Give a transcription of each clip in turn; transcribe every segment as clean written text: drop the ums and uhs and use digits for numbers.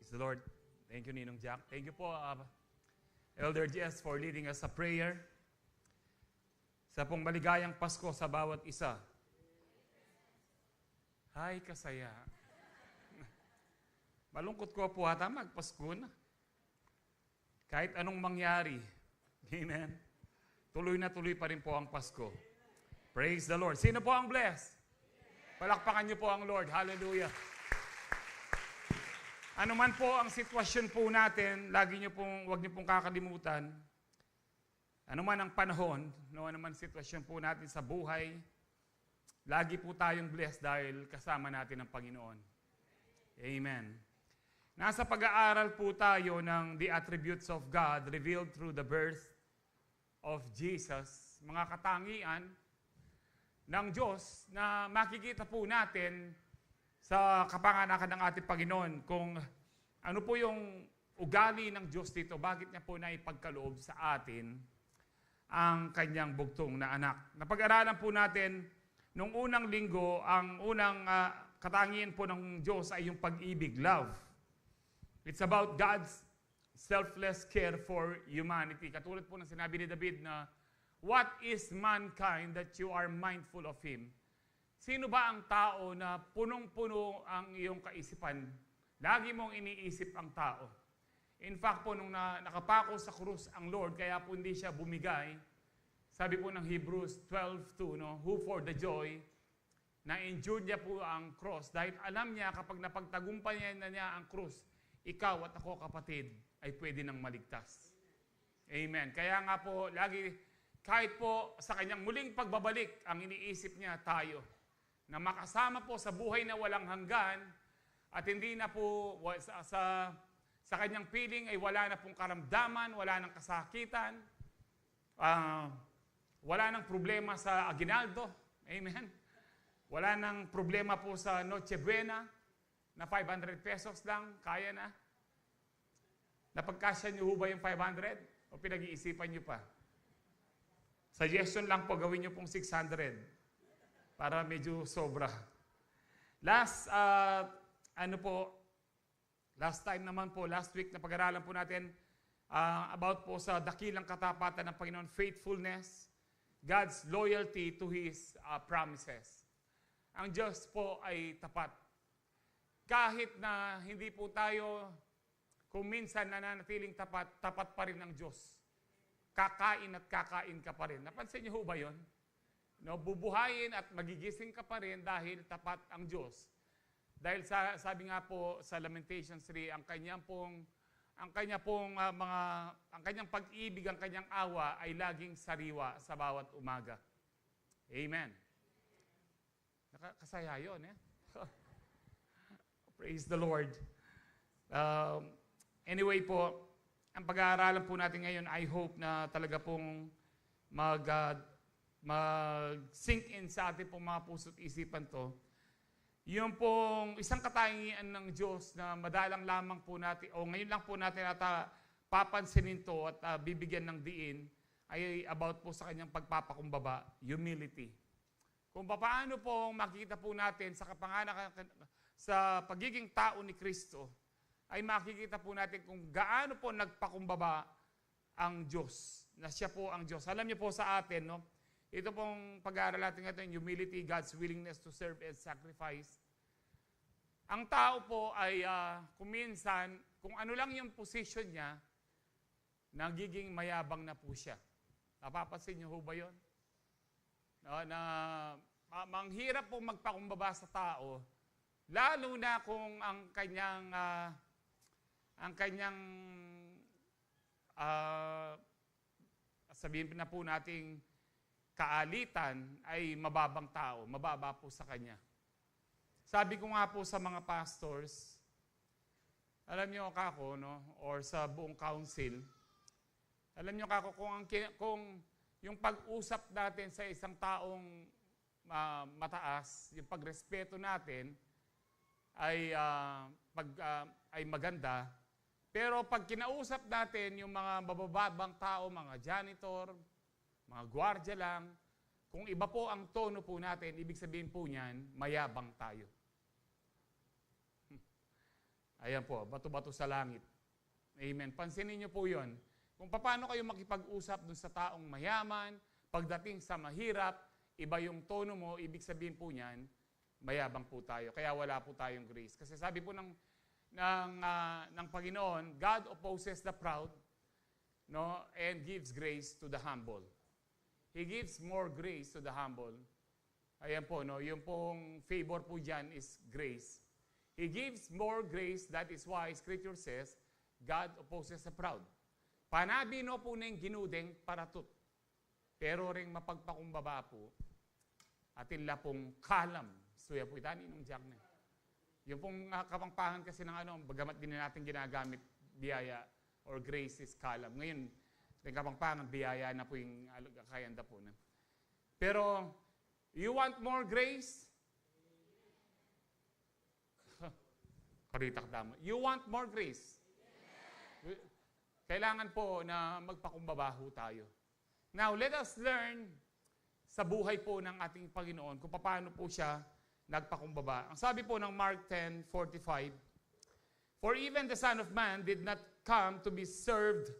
Praise the Lord. Thank you, Ninong Jack. Thank you po, Elder Jess, for leading us sa prayer. Sa pong maligayang Pasko sa bawat isa. Hay, kasaya. Malungkot ko po ata magpasko na. Kahit anong mangyari. Amen. Tuloy na tuloy pa rin po ang Pasko. Praise the Lord. Sino po ang blessed? Palakpakan niyo po ang Lord. Hallelujah. Ano man po ang sitwasyon po natin, huwag niyo pong kakalimutan. Ano man ang panahon, ano man sitwasyon po natin sa buhay, lagi po tayong blessed dahil kasama natin ang Panginoon. Amen. Nasa pag-aaral po tayo ng the attributes of God revealed through the birth of Jesus. Mga katangian ng Diyos na makikita po natin sa kapanganakan ng ating Panginoon kung ano po yung ugali ng Diyos dito, bakit niya po naipagkaloob sa atin ang kanyang bugtong na anak. Napag-aralan po natin nung unang linggo, ang unang katangian po ng Diyos ay yung pag-ibig, love. It's about God's selfless care for humanity. Katulad po ng sinabi ni David na, what is mankind that you are mindful of him? Sino ba ang tao na punong-puno ang iyong kaisipan? Lagi mong iniisip ang tao. In fact po, nung nakapako sa krus ang Lord, kaya po hindi siya bumigay, sabi po ng Hebrews 12:2, no, who for the joy, na-endure niya po ang cross, dahil alam niya kapag napagtagumpayan na niya ang krus, ikaw at ako kapatid, ay pwede nang maligtas. Amen. Kaya nga po, lagi, kahit po sa kanyang muling pagbabalik, ang iniisip niya tayo, na makasama po sa buhay na walang hanggan at hindi na po sa kanyang piling ay wala na pong karamdaman, wala nang kasakitan, wala nang problema sa aguinaldo. Amen. Wala nang problema po sa Noche Buena na 500 pesos lang, kaya na. Napagkasya niyo ba yung 500 o pinag-iisipan niyo pa? Suggestion lang po, gawin niyo pong 600. Para medyo sobra. Last week na pag-aralan po natin about po sa dakilang katapatan ng Panginoon, faithfulness, God's loyalty to His promises. Ang Diyos po ay tapat. Kahit na hindi po tayo, kung minsan nananatiling tapat, tapat pa rin ang Diyos. Kakain at kakain ka pa rin. Napansin niyo ba yun? No, bubuhayin at magigising ka pa rin dahil tapat ang Diyos. Dahil sabi nga po sa Lamentations 3, ang kanyang pag-ibig, ang kanyang awa ay laging sariwa sa bawat umaga. Amen. Nakakasaya yun, eh? Praise the Lord. Anyway po, ang pag-aaralan po natin ngayon, I hope na talaga pong mag-sink in sa ating pong mga puso't isipan to. Yung pong isang katangian ng Diyos na madalang lamang po natin, o ngayon lang po natin papansinin to at bibigyan ng diin, ay about po sa kanyang pagpapakumbaba, humility. Kung paano po makikita po natin sa sa pagiging tao ni Kristo, ay makikita po natin kung gaano po nagpakumbaba ang Diyos, na siya po ang Diyos. Alam niyo po sa atin, no? Ito pong pag-aaral natin ngayon, humility, God's willingness to serve and sacrifice. Ang tao po ay kuminsan, kung ano lang yung position niya, nagiging mayabang na po siya. Napapansin niyo ho ba yun? Manghirap po magpakumbaba sa tao, lalo na kung ang kanyang sabihin na po nating kaalitan ay mababang tao, mababa po sa kanya. Sabi ko nga po sa mga pastors, alam niyo kako, no, or sa buong council, alam niyo kako, kung yung pag-usap natin sa isang taong mataas, yung pagrespeto natin ay maganda, pero pag kinausap natin yung mga mabababang tao, mga janitor, mga gwardiya lang, kung iba po ang tono po natin, ibig sabihin po niyan, mayabang tayo. Ayan po, bato-bato sa langit. Amen. Pansinin niyo po yun. Kung paano kayo makipag-usap dun sa taong mayaman, pagdating sa mahirap, iba yung tono mo, ibig sabihin po niyan, mayabang po tayo. Kaya wala po tayong grace. Kasi sabi po ng Panginoon, God opposes the proud, no, and gives grace to the humble. He gives more grace to the humble. Ayan po, no, yung pong favor po dyan is grace. He gives more grace, that is why Scripture says, God opposes the proud. Panabino po ng ginudeng paratut. Pero ring mapagpakumbaba po, atin la pong kalam. Suya po itani nung jack na. Yung pong kapangpangan kasi ng bagamat din natin ginagamit biyaya or grace is kalam. Ngayon, yung kapangpangan, biyaya na po yung kayanda po. Na. Pero, you want more grace? Karitak damo. You want more grace? Kailangan po na magpakumbaba ho tayo. Now, let us learn sa buhay po ng ating Panginoon kung paano po siya nagpakumbaba. Ang sabi po ng Mark 10:45, "For even the Son of Man did not come to be served,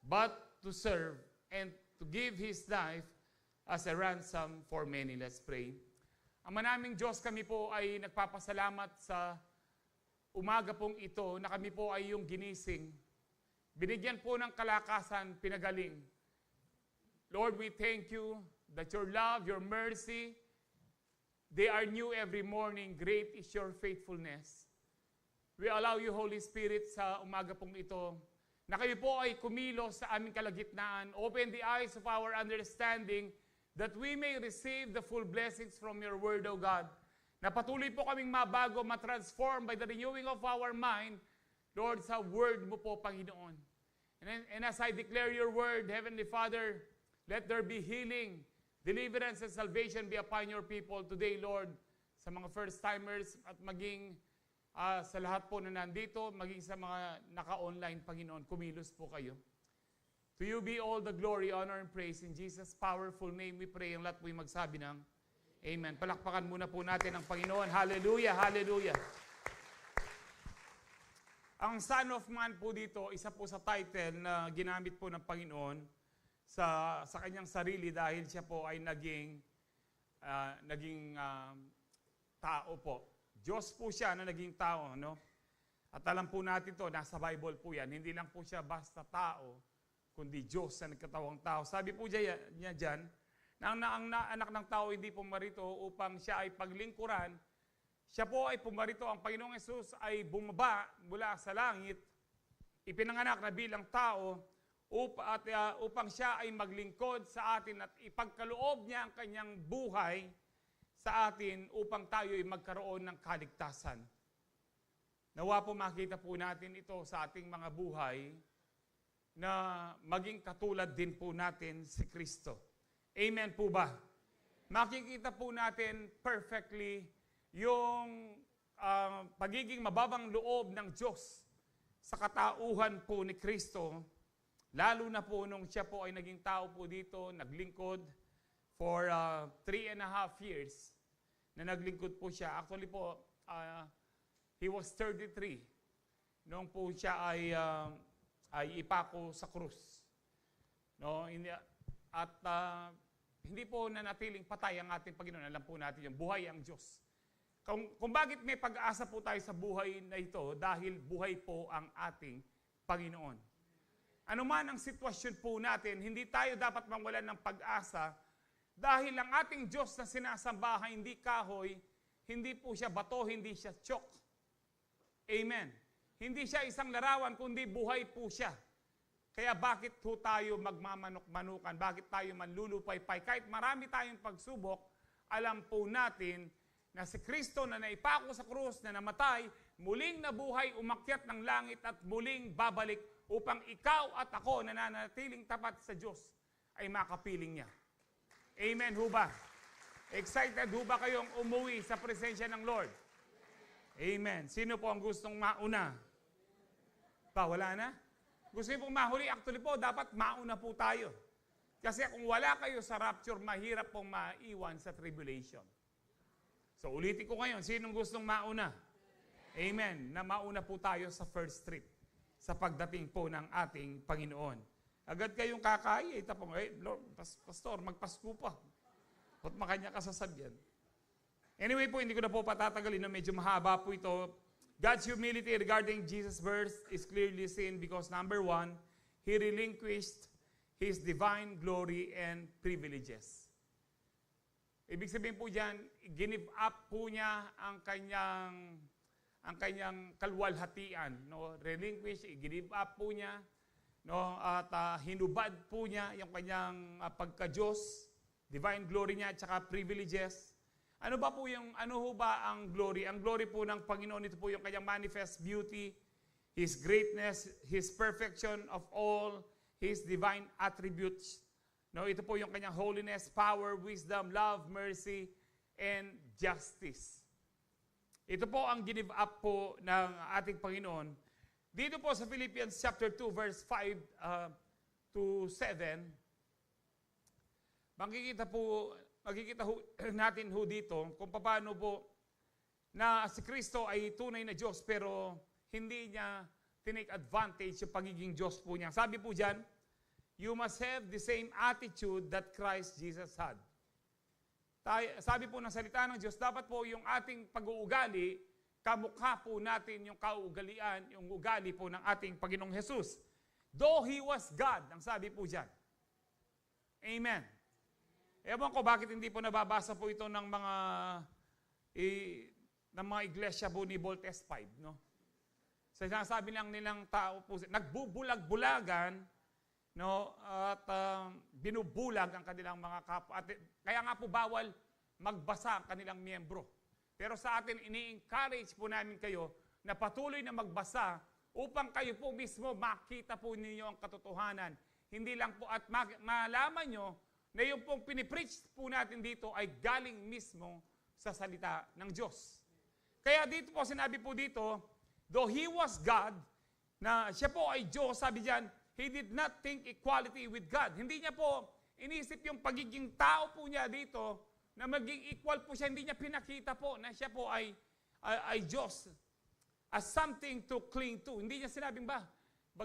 but to serve and to give His life as a ransom for many." Let's pray. Ang manaming Diyos, kami po ay nagpapasalamat sa umaga pong ito na kami po ay yung ginising. Binigyan po ng kalakasan, pinagaling. Lord, we thank you that your love, your mercy, they are new every morning. Great is your faithfulness. We allow you, Holy Spirit, sa umaga pong ito, na kayo po ay kumilos sa aming kalagitnaan. Open the eyes of our understanding that we may receive the full blessings from your word, O God. Na patuloy po kaming mabago, matransform by the renewing of our mind, Lord, sa word mo po, Panginoon. And as I declare your word, Heavenly Father, let there be healing, deliverance, and salvation be upon your people today, Lord. Sa mga first-timers at maging sa lahat po na nandito, maging sa mga naka-online, Panginoon, kumilos po kayo. To you be all the glory, honor, and praise. In Jesus' powerful name we pray. Ang lahat po yung magsabi ng Amen. Palakpakan muna po natin ang Panginoon. Hallelujah, hallelujah. Ang Son of Man po dito, isa po sa title na ginamit po ng Panginoon sa kanyang sarili dahil siya po ay naging tao po. Diyos po siya na naging tao, no? At alam po natin to, nasa Bible po yan. Hindi lang po siya basta tao, kundi Diyos na nagkatawang tao. Sabi po niya dyan, na ang anak ng tao hindi pumarito upang siya ay paglingkuran. Siya po ay pumarito. Ang Panginoong Yesus ay bumaba mula sa langit, ipinanganak na bilang tao, upang siya ay maglingkod sa atin at ipagkaloob niya ang kanyang buhay sa atin upang tayo ay magkaroon ng kaligtasan. Nawa po makita po natin ito sa ating mga buhay na maging katulad din po natin si Kristo. Amen po ba? Makikita po natin perfectly yung pagiging mababang loob ng Diyos sa katauhan po ni Kristo, lalo na po nung siya po ay naging tao po dito, naglingkod for 3.5 years na naglingkod po siya. Actually po, he was 33 nung po siya ay ipako sa krus. No? At hindi po nanatiling patay ang ating Panginoon. Alam po natin yung buhay ang Diyos. Kung bakit may pag-asa po tayo sa buhay na ito, dahil buhay po ang ating Panginoon. Ano man ang sitwasyon po natin, hindi tayo dapat mawalan ng pag-asa dahil ang ating Diyos na sinasamba hindi kahoy, hindi po siya bato, hindi siya tiyok. Amen. Hindi siya isang larawan, kundi buhay po siya. Kaya bakit po tayo magmamanok-manukan? Bakit tayo manlulupay-pay? Kahit marami tayong pagsubok, alam po natin na si Kristo na naipako sa krus, na namatay, muling nabuhay, umakyat ng langit at muling babalik upang ikaw at ako na nanatiling tapat sa Diyos ay makapiling niya. Amen ho ba? Excited ho ba kayong umuwi sa presensya ng Lord? Amen. Sino po ang gustong mauna? Wala na? Gusto niyo pong mahuli? Actually po, dapat mauna po tayo. Kasi kung wala kayo sa rapture, mahirap pong maiwan sa tribulation. So ulitin ko ngayon, sinong gustong mauna? Amen. Na mauna po tayo sa first trip sa pagdating po ng ating Panginoon. Agad kayong kakaya, itapong, Lord, Pastor, magpasko pa. At makanya kasasabihan. Anyway po, hindi ko na po patatagalin, medyo mahaba po ito. God's humility regarding Jesus' birth is clearly seen because number 1, He relinquished His divine glory and privileges. Ibig sabihin po dyan, give up po niya ang kanyang kalwalhatian. No? Relinquish, give up po niya. No? At hinubad po niya yung kanyang pagka-Diyos, divine glory niya at saka privileges. Ano ho ba ang glory? Ang glory po ng Panginoon, ito po yung kanyang manifest beauty, His greatness, His perfection of all His divine attributes. No, ito po yung kanyang holiness, power, wisdom, love, mercy, and justice. Ito po ang give up po ng ating Panginoon. Dito po sa Philippians chapter 2 verse 5 to 7, makikita natin dito kung paano po na si Kristo ay tunay na Diyos pero hindi niya tinake advantage yung pagiging Diyos po niya. Sabi po dyan, you must have the same attitude that Christ Jesus had. Sabi po ng salita ng Diyos, dapat po yung ating pag-uugali, kamukha po natin yung kaugalian, yung ugali po ng ating Panginoong Jesus. Though He was God, ang sabi po dyan. Amen. Ewan ko bakit hindi po nababasa po ito ng mga iglesia po ni Voltes 5, no? So sinasabi lang nilang tao po, nagbubulag-bulagan, no, at binubulag ang kanilang mga kapwa. Kaya nga po bawal magbasa ang kanilang miyembro. Pero sa atin, ini-encourage po namin kayo na patuloy na magbasa upang kayo po mismo makita po ninyo ang katotohanan. Hindi lang po at malaman nyo na yung pong pinipreach po natin dito ay galing mismo sa salita ng Diyos. Kaya dito po, sinabi po dito, though He was God, na siya po ay Diyos, sabi diyan, He did not think equality with God. Hindi niya po inisip yung pagiging tao po niya dito na maging equal po siya. Hindi niya pinakita po na siya po ay Diyos as something to cling to. Hindi niya sinabing ba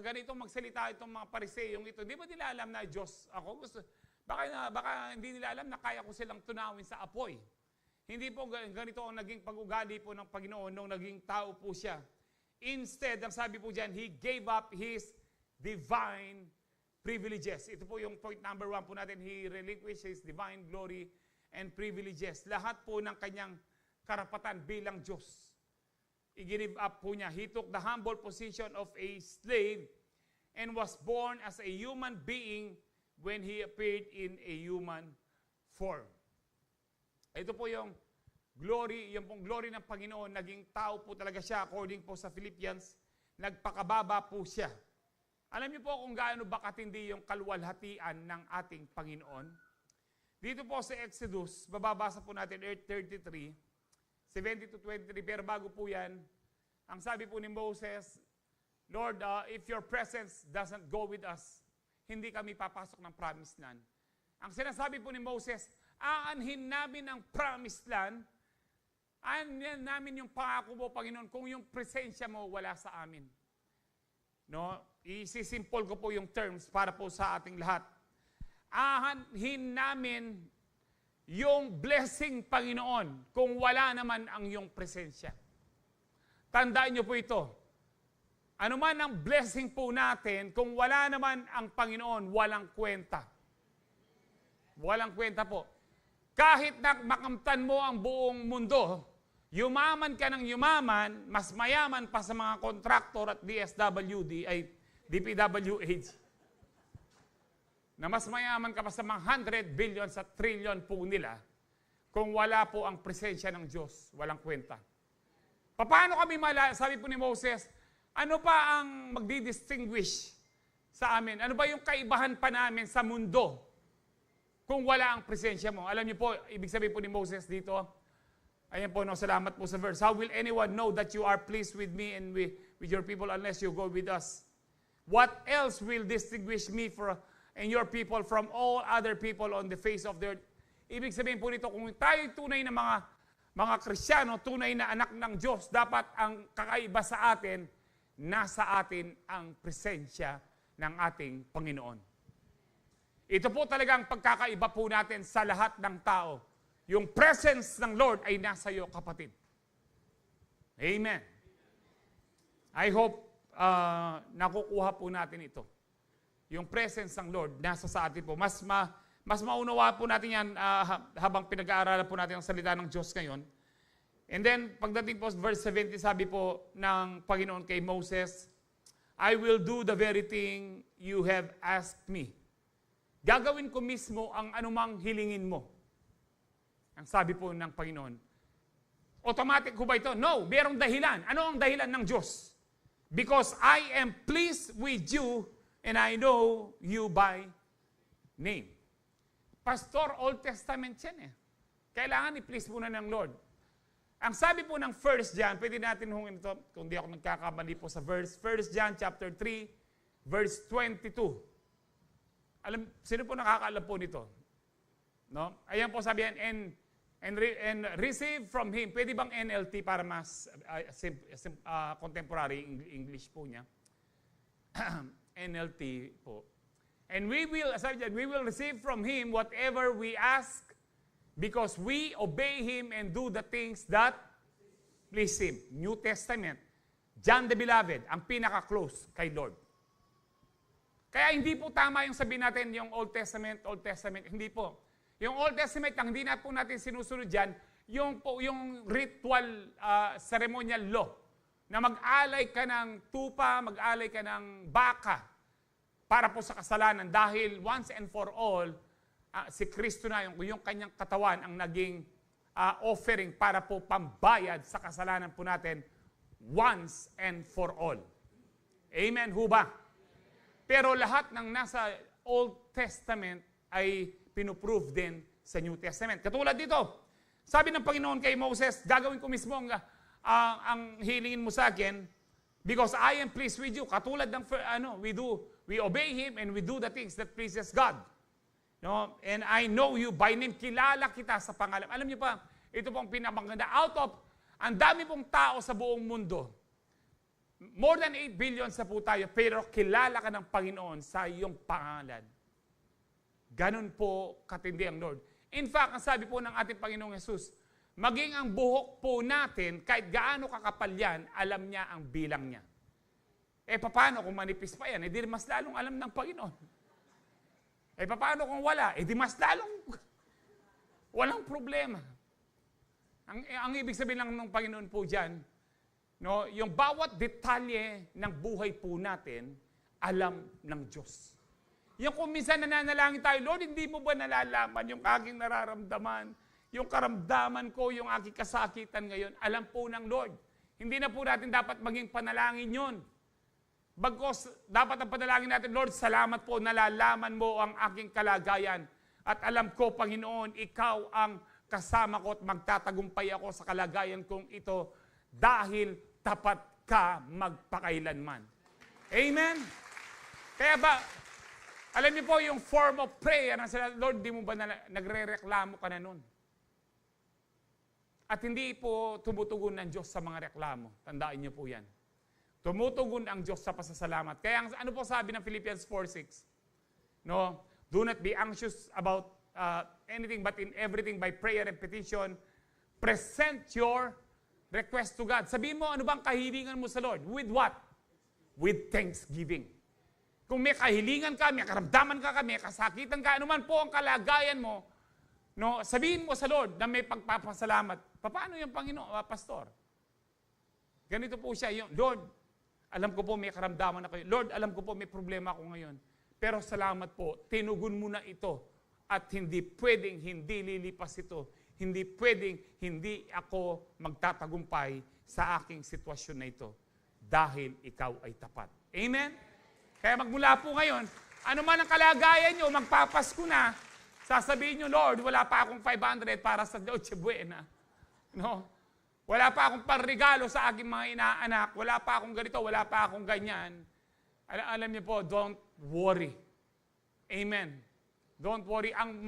ganito magsalita itong mga Pariseyong ito. Di ba nila alam na Diyos ako? Baka hindi nila alam na kaya ko silang tunawin sa apoy. Hindi po ganito ang naging pag-ugali po ng Panginoon nung naging tao po siya. Instead, ang sabi po dyan, He gave up His divine privileges. Ito po yung point number 1 po natin. He relinquished His divine glory and privileges. Lahat po ng kanyang karapatan bilang Diyos. I-give up po niya. He took the humble position of a slave and was born as a human being when He appeared in a human form. Ito po yung glory, yung pong glory ng Panginoon, naging tao po talaga siya according po sa Philippians, nagpakababa po siya. Alam niyo po kung gaano ba katindi yung kalwalhatian ng ating Panginoon? Dito po sa Exodus, bababasa po natin 8:33, 70 to 23, pero bago po yan, ang sabi po ni Moses, Lord, if your presence doesn't go with us, hindi kami papasok ng promised land. Ang sinasabi po ni Moses, aanhin namin ang promised land, aanhin namin yung pangako mo, Panginoon, kung yung presensya mo wala sa amin. No, isisimple ko po yung terms para po sa ating lahat. Aanhin namin yung blessing, Panginoon, kung wala naman ang iyong presensya. Tandaan niyo po ito. Ano man ang blessing po natin, kung wala naman ang Panginoon, walang kwenta. Walang kwenta po. Kahit na makamtan mo ang buong mundo, yumaman ka ng yumaman, mas mayaman pa sa mga kontraktor at DSWD, ay DPWH, na mas mayaman ka pa sa mga 100 billion sa trillion po nila, kung wala po ang presensya ng Diyos, walang kwenta. Paano kami sabi po ni Moses, ano pa ang magdi-distinguish sa amin? Ano ba yung kaibahan pa namin sa mundo kung wala ang presensya mo? Alam niyo po, ibig sabihin po ni Moses dito, ayan po, no, salamat po sa verse. How will anyone know that you are pleased with me and with your people unless you go with us? What else will distinguish me and your people from all other people on the face of the earth? Ibig sabihin po nito, kung tayo tunay na mga Kristiyano, tunay na anak ng Diyos, dapat ang kakaiba sa atin, nasa atin ang presensya ng ating Panginoon. Ito po talagang pagkakaiba po natin sa lahat ng tao. Yung presence ng Lord ay nasa iyo, kapatid. Amen. I hope nakukuha po natin ito. Yung presence ng Lord nasa sa atin po. Mas maunawa po natin yan habang pinag-aaralan po natin ang salita ng Diyos ngayon. And then, pagdating po sa verse 70, sabi po ng Panginoon kay Moses, I will do the very thing you have asked me. Gagawin ko mismo ang anumang hilingin mo. Ang sabi po ng Panginoon. Automatic ko ba ito? No, mayroong dahilan. Ano ang dahilan ng Diyos? Because I am pleased with you and I know you by name. Pastor, Old Testament yan eh. Kailangan i-please muna ng Lord. Ang sabi po ng 1 John, pwede natin hungin ito, kung di ako nagkakamali po sa verse, 1 John chapter 3, verse 22. Sino po nakakaalam po nito? No? Ayan po sabihan, and receive from Him. Pwede bang NLT para mas contemporary English po niya? NLT po. And we will receive from Him whatever we ask because we obey Him and do the things that please Him. New Testament. John the Beloved, ang pinaka-close kay Lord. Kaya hindi po tama yung sabihin natin yung Old Testament. Hindi po. Yung Old Testament, ang hindi na po natin sinusunod dyan, yung ritual ceremonial law na mag-alay ka ng tupa, mag-alay ka ng baka para po sa kasalanan dahil once and for all, si Kristo na yung kanyang katawan ang naging offering para po pambayad sa kasalanan po natin once and for all. Amen ho ba? Pero lahat ng nasa Old Testament ay pinuprove din sa New Testament. Katulad dito, sabi ng Panginoon kay Moses, gagawin ko mismo ang hilingin mo sa akin because I am pleased with you. Katulad ng we obey Him and we do the things that pleases God. No? And I know you by name. Kilala kita sa pangalan. Alam niyo pa, ito pong pinapaganda. Ang dami pong tao sa buong mundo. More than 8 billion sa po tayo, pero kilala ka ng Panginoon sa iyong pangalan. Ganon po katindi ang Lord. In fact, ang sabi po ng ating Panginoong Jesus, maging ang buhok po natin, kahit gaano kakapal yan, alam niya ang bilang niya. Paano kung manipis pa yan? Di mas lalong alam ng Panginoon. Paano kung wala? Di mas lalong walang problema. Ang ibig sabihin lang ng Panginoon po dyan, no, yung bawat detalye ng buhay po natin, alam ng Diyos. Yung kung minsan nananalangin tayo, Lord, hindi mo ba nalalaman yung aking nararamdaman, yung karamdaman ko, yung aking kasakitan ngayon, alam po ng Lord. Hindi na po natin dapat maging panalangin yun. Bagkos, dapat ang panalangin natin, Lord, salamat po, nalalaman mo ang aking kalagayan. At alam ko, Panginoon, ikaw ang kasama ko at magtatagumpay ako sa kalagayan kong ito dahil tapat ka magpakailanman. Amen? Kaya ba, alam niyo po yung form of prayer, Lord, di mo ba nagre-reklamo ka na nun? At hindi po tumutugon ng Diyos sa mga reklamo. Tandaan niyo po yan. Tumutugon ang Diyos sa pasasalamat. Kaya ano po sabi ng Philippians 4:6? No? Do not be anxious about anything but in everything by prayer and petition, present your request to God. Sabihin mo, ano bang kahilingan mo sa Lord? With what? With thanksgiving. Kung may kahilingan ka, may karamdaman ka, may kasakitan ka, anuman po ang kalagayan mo, no, sabihin mo sa Lord na may pagpapasalamat. Paano yung Panginoon, Pastor? Ganito po siya, yung, Lord, alam ko po may karamdaman ako. Lord, alam ko po may problema ako ngayon. Pero salamat po, tinugon mo na ito at hindi pwedeng hindi lilipas ito. Hindi pwedeng hindi ako magtatagumpay sa aking sitwasyon na ito dahil ikaw ay tapat. Amen? Kaya magmula po ngayon, ano man ang kalagayan nyo, magpapasko na, sasabihin nyo, Lord, wala pa akong 500 para sa Noche Buena. No? Wala pa akong parregalo sa aking mga inaanak, wala pa akong ganito, wala pa akong ganyan. Alam niyo po, don't worry. Amen. Don't worry. Ang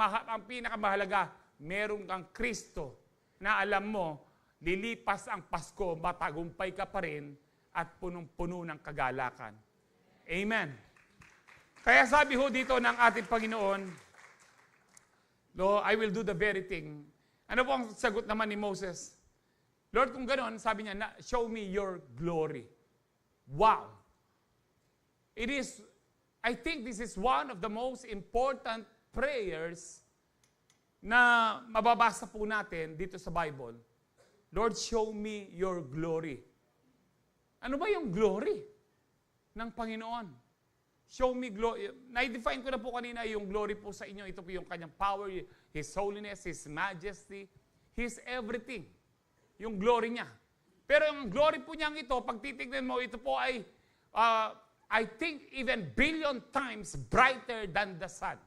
pinakamahalaga, meron kang Kristo na alam mo, lilipas ang Pasko, matagumpay ka pa rin at punong-puno ng kagalakan. Amen. Kaya sabi ho dito ng ating Panginoon, Lord, I will do the very thing. Ano po ang sagot naman ni Moses? Lord, kung gano'n, sabi niya, show me your glory. Wow. I think this is one of the most important prayers na mababasa po natin dito sa Bible. Lord, show me your glory. Ano ba yung glory ng Panginoon? Show me glory. Na-define ko na po kanina yung glory po sa inyo. Ito po yung kanyang power, His holiness, His majesty, His everything. Yung glory niya. Pero yung glory po niyang ito, pag titignan mo, ito po ay, I think even billion times brighter than the sun.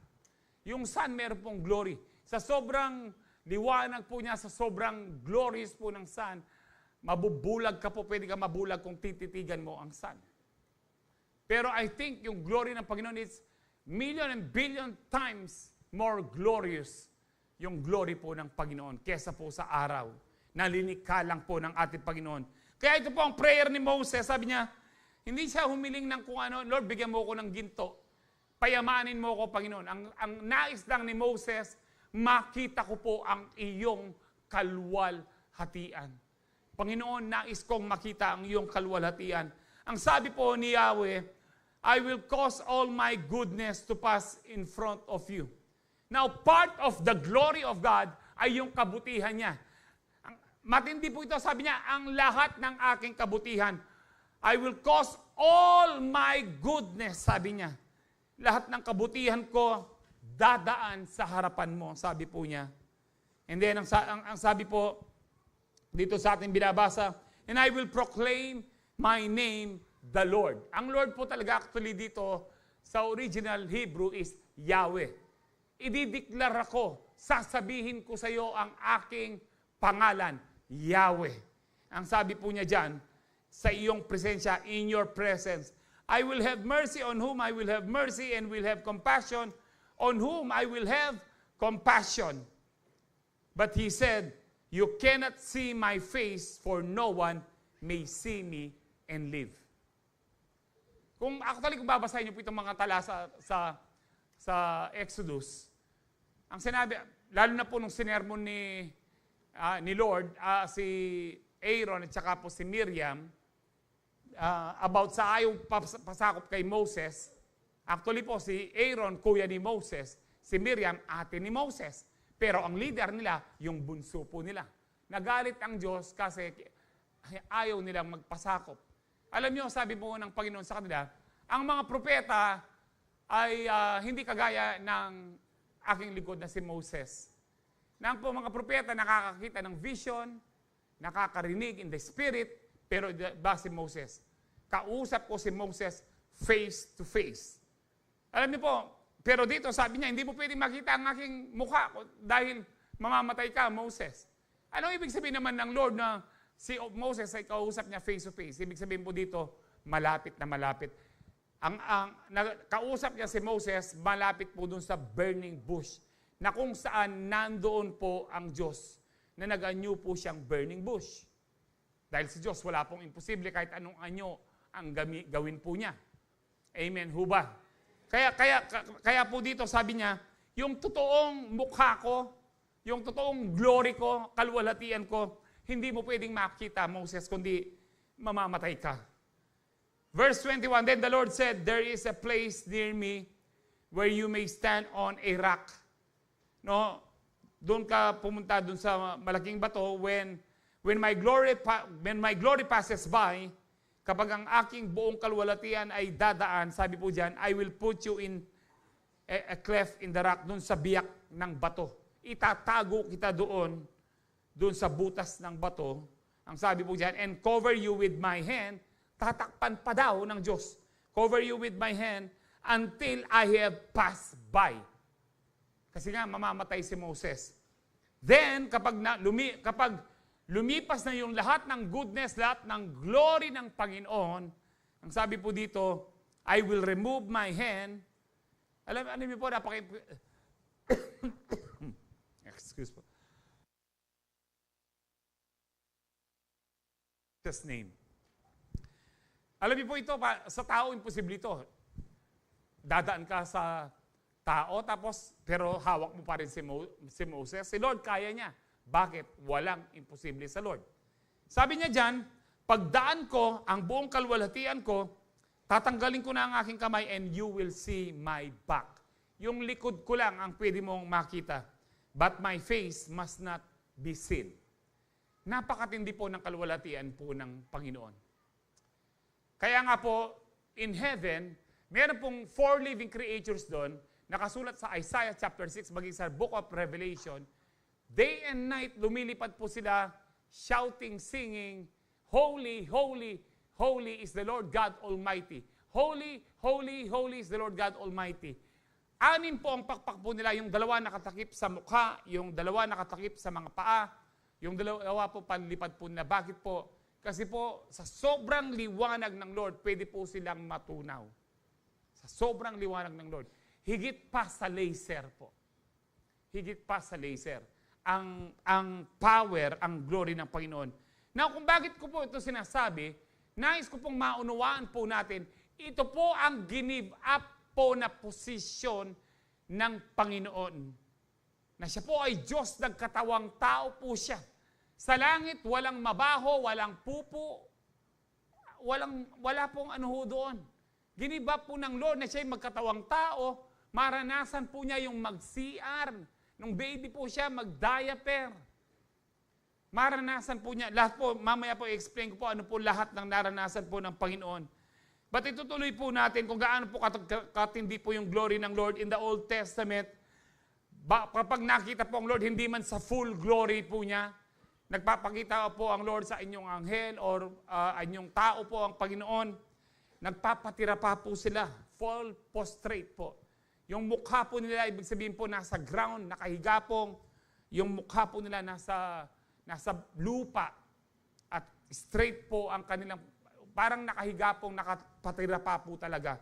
Yung sun, meron pong glory. Sa sobrang liwanag po niya, sa sobrang glorious po ng sun, mabubulag ka po, pwede ka mabulag kung tititigan mo ang sun. Pero I think yung glory ng Panginoon is million and billion times more glorious yung glory po ng Panginoon kesa po sa araw na linikha lang po ng ating Panginoon. Kaya ito po ang prayer ni Moses. Sabi niya, hindi siya humiling ng kung ano, Lord, bigyan mo ko ng ginto. Payamanin mo ko, Panginoon. Ang nais lang ni Moses, makita ko po ang iyong kalwalhatian. Panginoon, nais kong makita ang iyong kalwalhatian. Ang sabi po ni Yahweh, I will cause all my goodness to pass in front of you. Now, part of the glory of God ay yung kabutihan niya. Matindi po ito, sabi niya, ang lahat ng aking kabutihan, I will cause all my goodness, sabi niya. Lahat ng kabutihan ko, dadaan sa harapan mo, sabi po niya. And then, ang sabi po, dito sa ating binabasa, and I will proclaim my name, the Lord. Ang Lord po talaga actually dito sa original Hebrew is Yahweh. Idideklara ko, sasabihin ko sa iyo ang aking pangalan, Yahweh. Ang sabi po niya dyan, sa iyong presensya, in your presence, I will have mercy on whom I will have mercy and will have compassion on whom I will have compassion. But he said, you cannot see my face, for no one may see me and live. Kung babasahin niyo po itong mga tala sa Exodus, ang sinabi, lalo na po nung sinermon ni Lord, si Aaron at saka po si Miriam, about sa ayaw pasakop kay Moses. Actually po, si Aaron, kuya ni Moses, si Miriam, ate ni Moses. Pero ang leader nila, yung bunso po nila. Nagalit ang Diyos kasi ayaw nilang magpasakop. Alam niyo, sabi po ng Panginoon sa kanila, ang mga propeta ay hindi kagaya ng aking lingkod na si Moses. Nang po mga propeta nakakakita ng vision, nakakarinig in the spirit, pero ba si Moses? Kausap ko si Moses face to face. Alam niyo po, pero dito sabi niya, hindi mo pwedeng makita ang aking mukha dahil mamamatay ka, Moses. Anong ibig sabihin naman ng Lord na si Moses ay kausap niya face to face? Ibig sabihin po dito, malapit na malapit. Kausap niya si Moses, malapit po dun sa burning bush, na kung saan nandoon po ang Diyos, na nag-anyo po siyang burning bush. Dahil si Diyos, wala pong imposible kahit anong anyo ang gawin po niya. Amen, huba. Kaya po dito sabi niya, yung totoong mukha ko, yung totoong glory ko, kalwalhatian ko, hindi mo pwedeng makita, Moses, kundi mamamatay ka. Verse 21, then the Lord said, there is a place near me where you may stand on a rock. No, doon ka pumunta doon sa malaking bato when my glory passes by, kapag ang aking buong kalwalhatian ay dadaan, sabi po diyan, I will put you in a cleft in the rock, doon sa biyak ng bato. Itatago kita doon sa butas ng bato. Ang sabi po diyan, and cover you with my hand. Tatakpan pa daw ng Diyos. Cover you with my hand until I have passed by. Kasi nga, mamamatay si Moses. Then, kapag lumipas na yung lahat ng goodness, lahat ng glory ng Panginoon, ang sabi po dito, I will remove my hand. Alam niyo po, excuse po. Jesus' name. Alam niyo po ito, sa tao, imposible ito. Dadaan ka sa tao, pero hawak mo pa rin si Moses. Si Lord, kaya niya. Bakit? Walang imposible sa Lord. Sabi niya dyan, pagdaan ko, ang buong kalwalhatian ko, tatanggalin ko na ang aking kamay and you will see my back. Yung likod ko lang ang pwede mong makita. But my face must not be seen. Napakatindi po ng kalwalhatian po ng Panginoon. Kaya nga po, in heaven, meron pong 4 living creatures doon, nakasulat sa Isaiah chapter 6, maging sa Book of Revelation. Day and night, lumilipad po sila, shouting, singing, Holy, holy, holy is the Lord God Almighty. Holy, holy, holy is the Lord God Almighty. 6 po ang pakpak po nila, yung 2 nakatakip sa mukha, yung 2 nakatakip sa mga paa, yung 2 po panlipad po nila. Bakit po? Kasi po, sa sobrang liwanag ng Lord, pwede po silang matunaw. Sa sobrang liwanag ng Lord. Higit pa sa laser po. Higit pa sa laser. Ang power, ang glory ng Panginoon. Now, kung bakit ko po ito sinasabi, nais ko pong maunawaan po natin, ito po ang give up po na posisyon ng Panginoon. Na siya po ay Diyos, nagkatawang tao po siya. Sa langit, walang mabaho, walang pupo, wala pong ano ho doon. Giniba po ng Lord na siya ay magkatawang tao, maranasan po niya yung mag-CR. Nung baby po siya, mag-diaper. Maranasan po niya. Lahat po, mamaya po i-explain ko po ano po lahat ng naranasan po ng Panginoon. But itutuloy po natin kung gaano po katindi po yung glory ng Lord in the Old Testament. Kapag nakita po ang Lord, hindi man sa full glory po niya, nagpapakita po ang Lord sa inyong anghel or inyong tao po ang Panginoon. Nagpapatira pa po sila. Fall prostrate po. Yung mukha po nila, ibig sabihin po nasa ground, nakahiga pong. Yung mukha po nila nasa lupa. At straight po ang kanilang, parang nakahiga pong, nakapatira pa po talaga.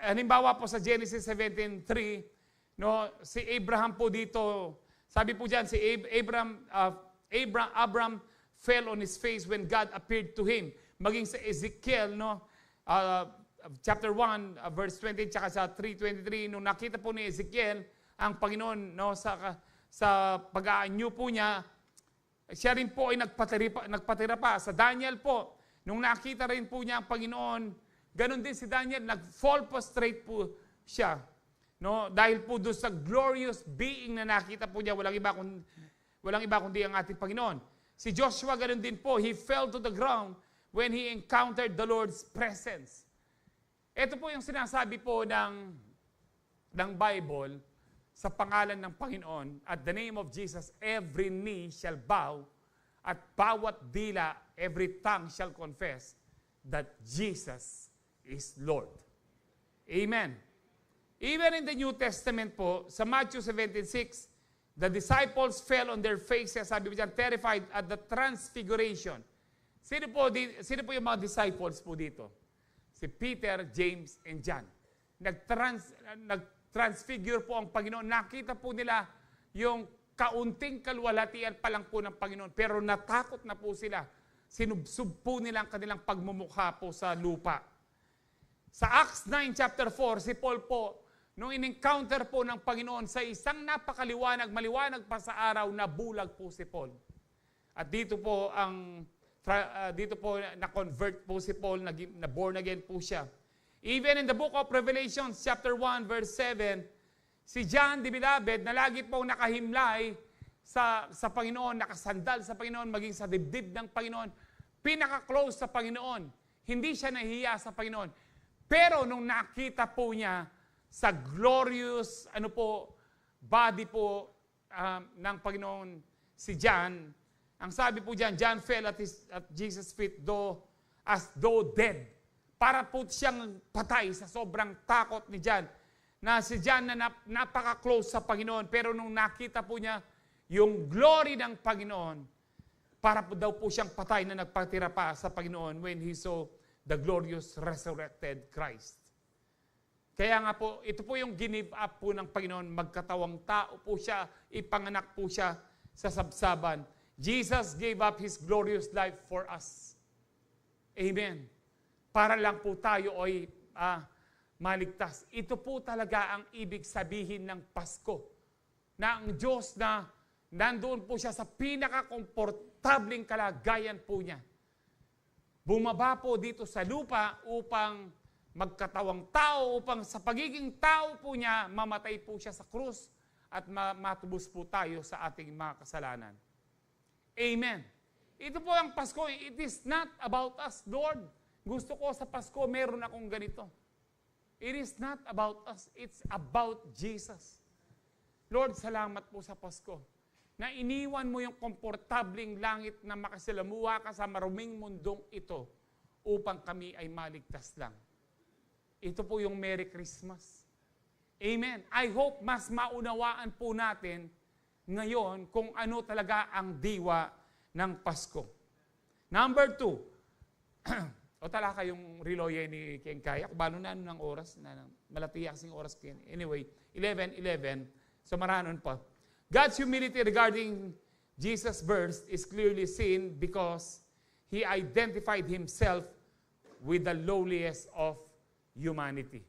Halimbawa po sa Genesis 17:3, no, si Abraham po dito, sabi po diyan, si Abraham fell on his face when God appeared to him. Maging sa Ezekiel, no, chapter 1, verse 20, tsaka sa 3:23, nung nakita po ni Ezekiel ang Panginoon, no, sa pag-aanyo po niya, siya rin po ay nagpatira pa. Sa Daniel po, nung nakita rin po niya ang Panginoon, ganun din si Daniel, nag-fall prostrate po siya. No, dahil po doon sa glorious being na nakita po niya, walang iba kundi ang ating Panginoon. Si Joshua, ganun din po, he fell to the ground when he encountered the Lord's presence. Ito po yung sinasabi po ng Bible sa pangalan ng Panginoon. At the name of Jesus, every knee shall bow at bawat dila, every tongue shall confess that Jesus is Lord. Amen. Even in the New Testament po, sa Matthew 17:6, the disciples fell on their faces, sabi po dyan, terrified at the transfiguration. Sino po yung mga disciples po dito? Si Peter, James, and John. Nag-transfigure po ang Panginoon. Nakita po nila yung kaunting kalwalhatian pa lang po ng Panginoon. Pero natakot na po sila. Sinubsub po nila ang kanilang pagmumukha po sa lupa. Sa Acts 9, chapter 4, si Paul po, nung in-encounter po ng Panginoon sa isang napakaliwanag, maliwanag pa sa araw, nabulag po si Paul. At dito po na-convert po si Paul, na born again po siya. Even in the book of Revelation, chapter 1, verse 7, si John the Beloved, na lagi pong nakahimlay sa Panginoon, nakasandal sa Panginoon, maging sa dibdib ng Panginoon, pinaka-close sa Panginoon. Hindi siya nahiya sa Panginoon. Pero nung nakita po niya sa glorious body po ng Panginoon si John, ang sabi po diyan, John fell at Jesus' feet as though dead. Para po siyang patay sa sobrang takot ni John. Na si John na napaka-close sa Panginoon, pero nung nakita po niya yung glory ng Panginoon, para po daw po siyang patay na nagpatira pa sa Panginoon when he saw the glorious resurrected Christ. Kaya nga po, ito po yung give up po ng Panginoon, magkatawang tao po siya, ipanganak po siya sa sabsaban. Jesus gave up His glorious life for us. Amen. Para lang po tayo ay maligtas. Ito po talaga ang ibig sabihin ng Pasko. Na ang Diyos na nandoon po siya sa pinaka-komportabling kalagayan po niya. Bumaba po dito sa lupa upang magkatawang tao, upang sa pagiging tao po niya, mamatay po siya sa krus at matubos po tayo sa ating mga kasalanan. Amen. Ito po ang Pasko. It is not about us, Lord. Gusto ko sa Pasko, meron akong ganito. It is not about us. It's about Jesus. Lord, salamat po sa Pasko na iniwan mo yung komportabling langit na makasalamuha ka sa maruming mundong ito upang kami ay maligtas lang. Ito po yung Merry Christmas. Amen. I hope mas maunawaan po natin ngayon kung ano talaga ang diwa ng Pasko. Number 2. O tala kayong reloye ni King Kaya. Kubano na ng oras? Malatiyak kasing oras. Anyway, 11:11. So maranon pa. God's humility regarding Jesus' birth is clearly seen because He identified Himself with the lowliest of humanity.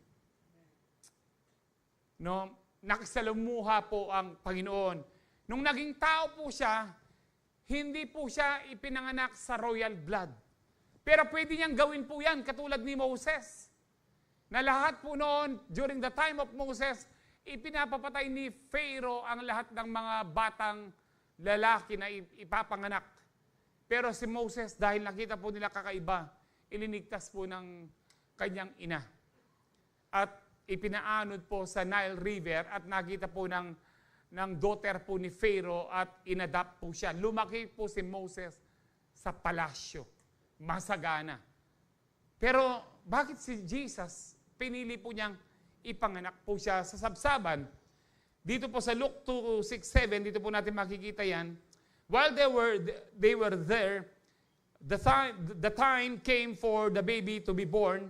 No, nakisalamuha po ang Panginoon. Nung naging tao po siya, hindi po siya ipinanganak sa royal blood. Pero pwede niyang gawin po yan, katulad ni Moses. Na lahat po noon, during the time of Moses, ipinapapatay ni Pharaoh ang lahat ng mga batang lalaki na ipapanganak. Pero si Moses, dahil nakita po nila kakaiba, ilinigtas po ng kanyang ina. At ipinaanod po sa Nile River at nakita po ng daughter po ni Pharaoh at inadapt po siya. Lumaki po si Moses sa palasyo. Masagana. Pero bakit si Jesus, pinili po niyang ipanganak po siya sa sabsaban? Dito po sa Luke 2:6-7, dito po natin makikita yan. While they were there, the time came for the baby to be born,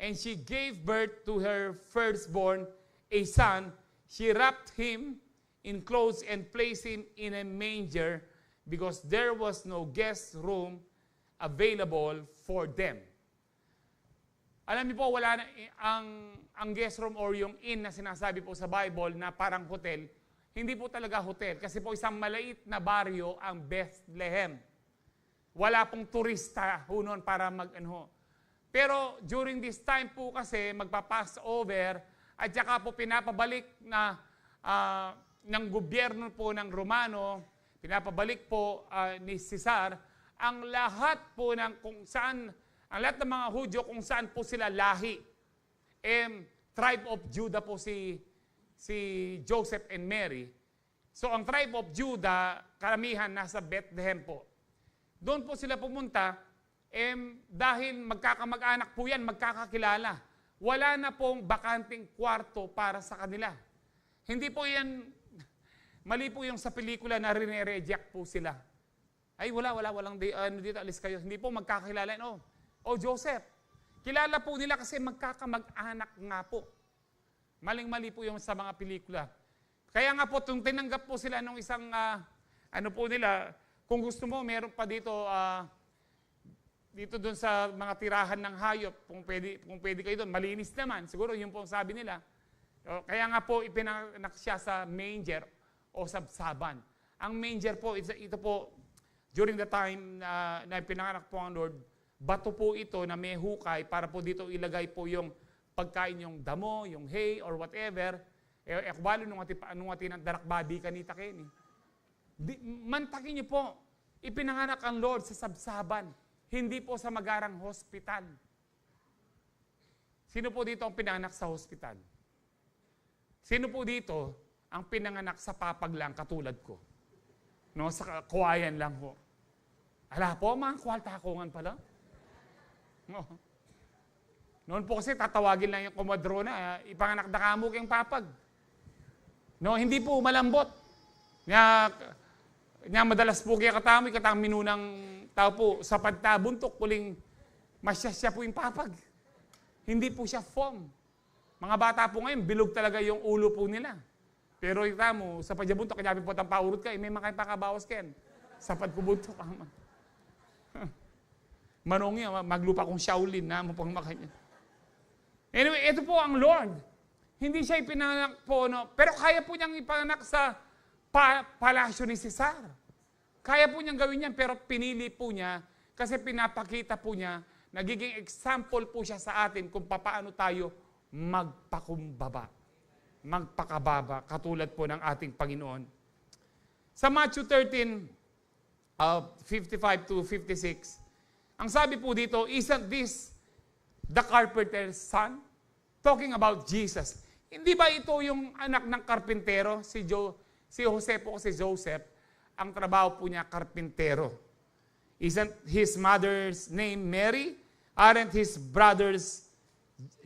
and she gave birth to her firstborn, a son. She wrapped him in clothes and placed him in a manger because there was no guest room available for them. Alam niyo po, wala na, ang guest room or yung inn na sinasabi po sa Bible na parang hotel, hindi po talaga hotel kasi po isang maliit na baryo ang Bethlehem. Wala pong turista noon para Pero during this time po kasi magpa-pass over at saka po pinapabalik na ng gobyerno po ng Romano, pinapabalik po ni Cesar ang lahat po ng kung saan, ang lahat ng mga Hudyo kung saan po sila lahi. Tribe of Judah po si Joseph and Mary. So ang tribe of Judah, karamihan nasa Bethlehem po. Doon po sila pumunta, dahil magkakamag-anak po yan, magkakakilala. Wala na pong bakanting kwarto para sa kanila. Hindi po yan, mali po yung sa pelikula na rinireject po sila. Ay, walang dito, alis kayo. Hindi po magkakilala. Joseph, kilala po nila kasi magkakamag-anak nga po. Maling-mali po yung sa mga pelikula. Kaya nga po, tinanggap po sila nung isang, po nila, kung gusto mo, meron pa dito, dito doon sa mga tirahan ng hayop, kung pwede kayo doon, malinis naman. Siguro yun po ang sabi nila. Kaya nga po, ipinanak siya sa manger o sabsaban. Ang manger po, ito po, during the time na pinanganak po ang Lord, bato po ito na may hukay para po dito ilagay po yung pagkain, yung damo, yung hay, or whatever. Ekbalo nung ati ng darakbadi kanita kayo. Mantakin niyo po, ipinanganak ang Lord sa sabsaban. Hindi po sa magarang hospital. Sino po dito ang pinanganak sa hospital? Sino po dito ang pinanganak sa papag lang katulad ko? No, sa kawayan lang ho. Ala po, mga kwaltakungan pala. No. Noon po kasi tatawagin lang yung komadrona, ipanganak na kamok yung papag. No, hindi po malambot. Nga madalas po kaya katang minunang tao po sa pagtabuntok kuling masyasya po yung papag. Hindi po siya foam. Mga bata po ngayon, bilog talaga yung ulo po nila. Pero ita mo, sa padyabuntok, kanya po ang paurot ka, may makay pakabawas ken. Sa pagkubuntok. manong yan, maglupa kong Shaolin na mo pang makanya. Anyway, ito po ang Lord. Hindi siya ipinanak po, no? Pero kaya po niyang ipanak sa palasyo ni Cesar. Kaya po niyang gawin yan, pero pinili po niya kasi pinapakita po niya, nagiging example po siya sa atin kung paano tayo magpakumbaba, magpakababa, katulad po ng ating Panginoon. Sa Matthew 13, 55 to 56, ang sabi po dito, isn't this the carpenter's son? Talking about Jesus. Hindi ba ito yung anak ng karpintero? Si Jose po kasi Joseph, ang trabaho po niya karpintero. Isn't his mother's name Mary? Aren't his brothers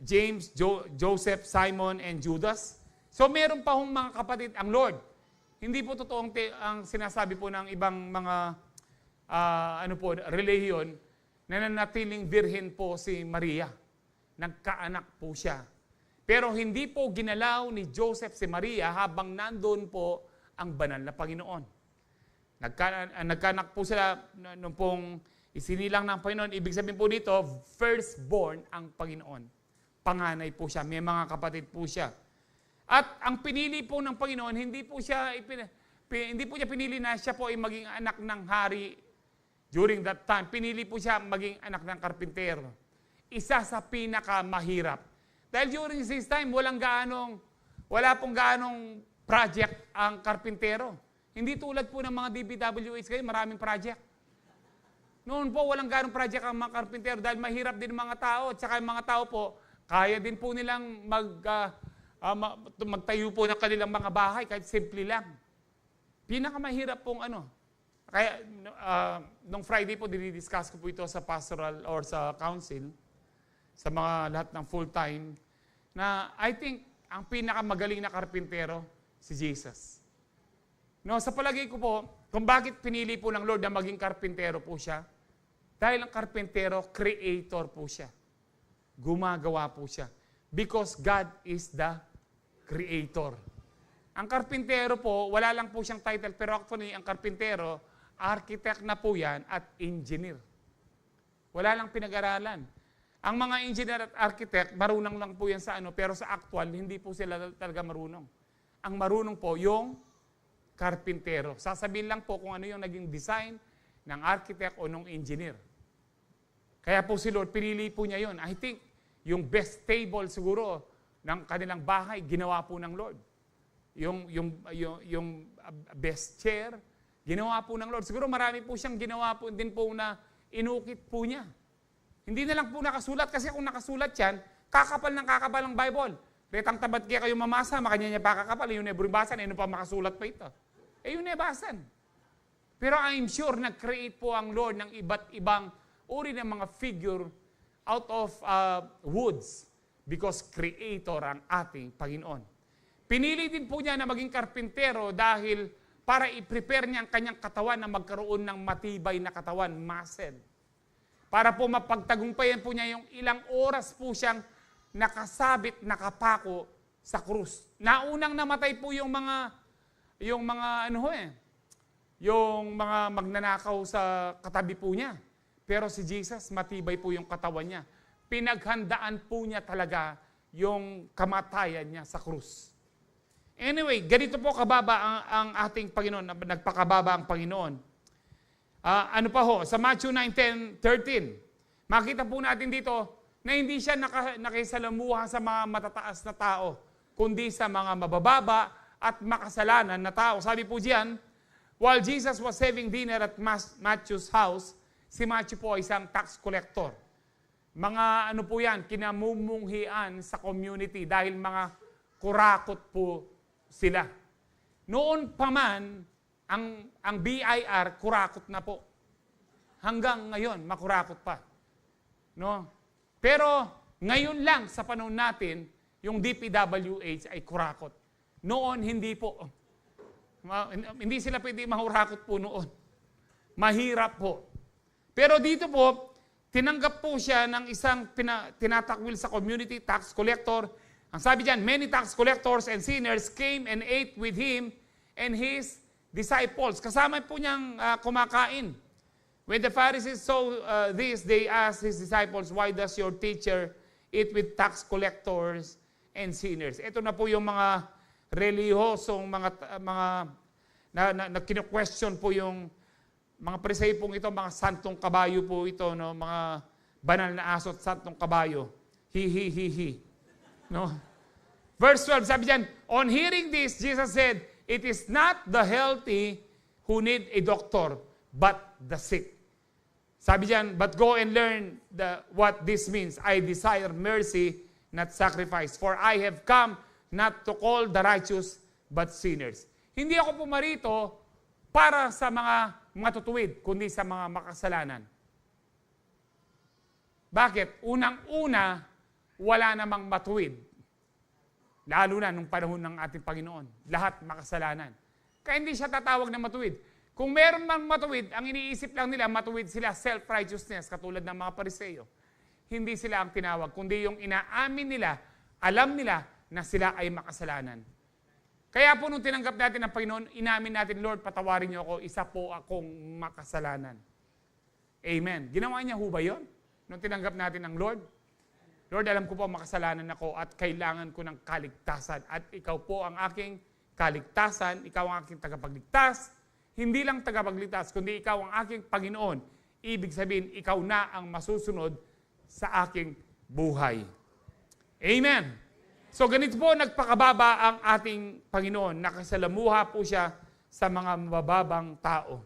James, Joseph, Simon, and Judas? So meron pa hong mga kapatid ang Lord. Hindi po totoong ang sinasabi po ng ibang mga relihiyon na nanatiling birhen po si Maria. Nagkaanak po siya. Pero hindi po ginalaw ni Joseph si Maria habang nandoon po ang banal na Panginoon. Nagkaanak po sila nung pong isinilang ng Panginoon. Ibig sabihin po dito, firstborn ang Panginoon. Panganay po siya. May mga kapatid po siya. At ang pinili po ng Panginoon, hindi po niya pinili na siya po ay maging anak ng hari during that time. Pinili po siya maging anak ng karpintero. Isa sa pinakamahirap. Dahil during this time, wala pong gaanong project ang karpintero. Hindi tulad po ng mga DPWH kayo, maraming project. Noon po, walang gaanong project ang mga karpintero dahil mahirap din mga tao. At saka yung mga tao po, kaya din po nilang magtayo po ng kanilang mga bahay kahit simple lang. Pinakamahirap pong Kaya, nung Friday po, dinidiscuss ko po ito sa pastoral or sa council, sa mga lahat ng full-time, na I think ang pinakamagaling na karpintero, si Jesus. No, sa palagay ko po, kung bakit pinili po ng Lord na maging karpintero po siya, dahil ang karpintero, creator po siya. Gumagawa po siya. Because God is the creator. Ang karpintero po, wala lang po siyang title, pero actually, ang karpintero, architect na po yan at engineer. Wala lang pinag-aralan. Ang mga engineer at architect, marunong lang po yan sa pero sa actual, hindi po sila talaga marunong. Ang marunong po, yung karpintero. Sasabihin lang po kung ano yung naging design ng architect o ng engineer. Kaya po si Lord, pinili po niya yun. I think, yung best table siguro ng kanilang bahay, ginawa po ng Lord. Yung best chair, ginawa po ng Lord. Siguro marami po siyang ginawa po din po na inukit po niya. Hindi na lang po nakasulat kasi kung nakasulat yan, kakapal ng Bible. Retang tabat kaya kayo mamasa, makanya niya pa kakapal, yun na buribasan, yun pa makasulat pa ito. Yun na basan. Pero I'm sure nag-create po ang Lord ng iba't ibang uri ng mga figure out of woods because creator ang ating Panginoon. Pinili din po niya na maging karpintero dahil para i-prepare niya ang kanyang katawan na magkaroon ng matibay na katawan, muscle. Para po mapagtagumpayan po niya yung ilang oras po siyang nakasabit, nakapako sa krus. Naunang namatay po yung mga magnanakaw sa katabi po niya. Pero si Jesus, matibay po yung katawan niya. Pinaghandaan po niya talaga yung kamatayan niya sa krus. Anyway, ganito po kababa ang ating Panginoon, nagpakababa ang Panginoon. Sa Matthew 9:10-13, makita po natin dito na hindi siya nakisalamuha sa mga matataas na tao, kundi sa mga mabababa at makasalanan na tao. Sabi po diyan, while Jesus was having dinner at Matthew's house, si Matthew po ay isang tax collector. Mga po yan, kinamumunghian sa community dahil mga kurakot po sila. Noon pa man, ang BIR, kurakot na po. Hanggang ngayon, makurakot pa. No? Pero ngayon lang sa panahon natin, yung DPWH ay kurakot. Noon, hindi po. Hindi sila pwede mahurakot po noon. Mahirap po. Pero dito po, tinanggap po siya ng isang tinatakwil sa community, tax collector. Ang sabi diyan, many tax collectors and sinners came and ate with him and his disciples. Kasama po niyang kumakain. When the Pharisees saw this, they asked his disciples, "Why does your teacher eat with tax collectors and sinners?" Ito na po yung mga relihosong na kino-question po yung mga presaypong ito, mga santong kabayo po ito, no? Mga banal na aso at santong kabayo. Hi. No? Verse 12, sabi diyan, on hearing this, Jesus said, "It is not the healthy who need a doctor, but the sick." Sabi diyan, "But go and learn what this means. I desire mercy, not sacrifice. For I have come not to call the righteous, but sinners." Hindi ako pumarito para sa mga matutuwid, kundi sa mga makasalanan. Bakit? Unang-una, wala namang matuwid. Lalo na nung panahon ng ating Panginoon. Lahat makasalanan. Kaya hindi siya tatawag na matuwid. Kung meron mang matuwid, ang iniisip lang nila, matuwid sila, self-righteousness, katulad ng mga Pariseo. Hindi sila ang tinawag, kundi yung inaamin nila, alam nila na sila ay makasalanan. Kaya po nung tinanggap natin ang Panginoon, inamin natin, "Lord, patawarin niyo ako, isa po akong makasalanan." Amen. Ginawa niya ho ba yun? Nung tinanggap natin ang Lord? "Lord, alam ko po makasalanan ako at kailangan ko ng kaligtasan. At ikaw po ang aking kaligtasan, ikaw ang aking tagapagligtas. Hindi lang tagapagligtas, kundi ikaw ang aking Panginoon. Ibig sabihin, ikaw na ang masusunod sa aking buhay." Amen. So ganito po nagpakababa ang ating Panginoon. Nakasalamuha po siya sa mga mababang tao.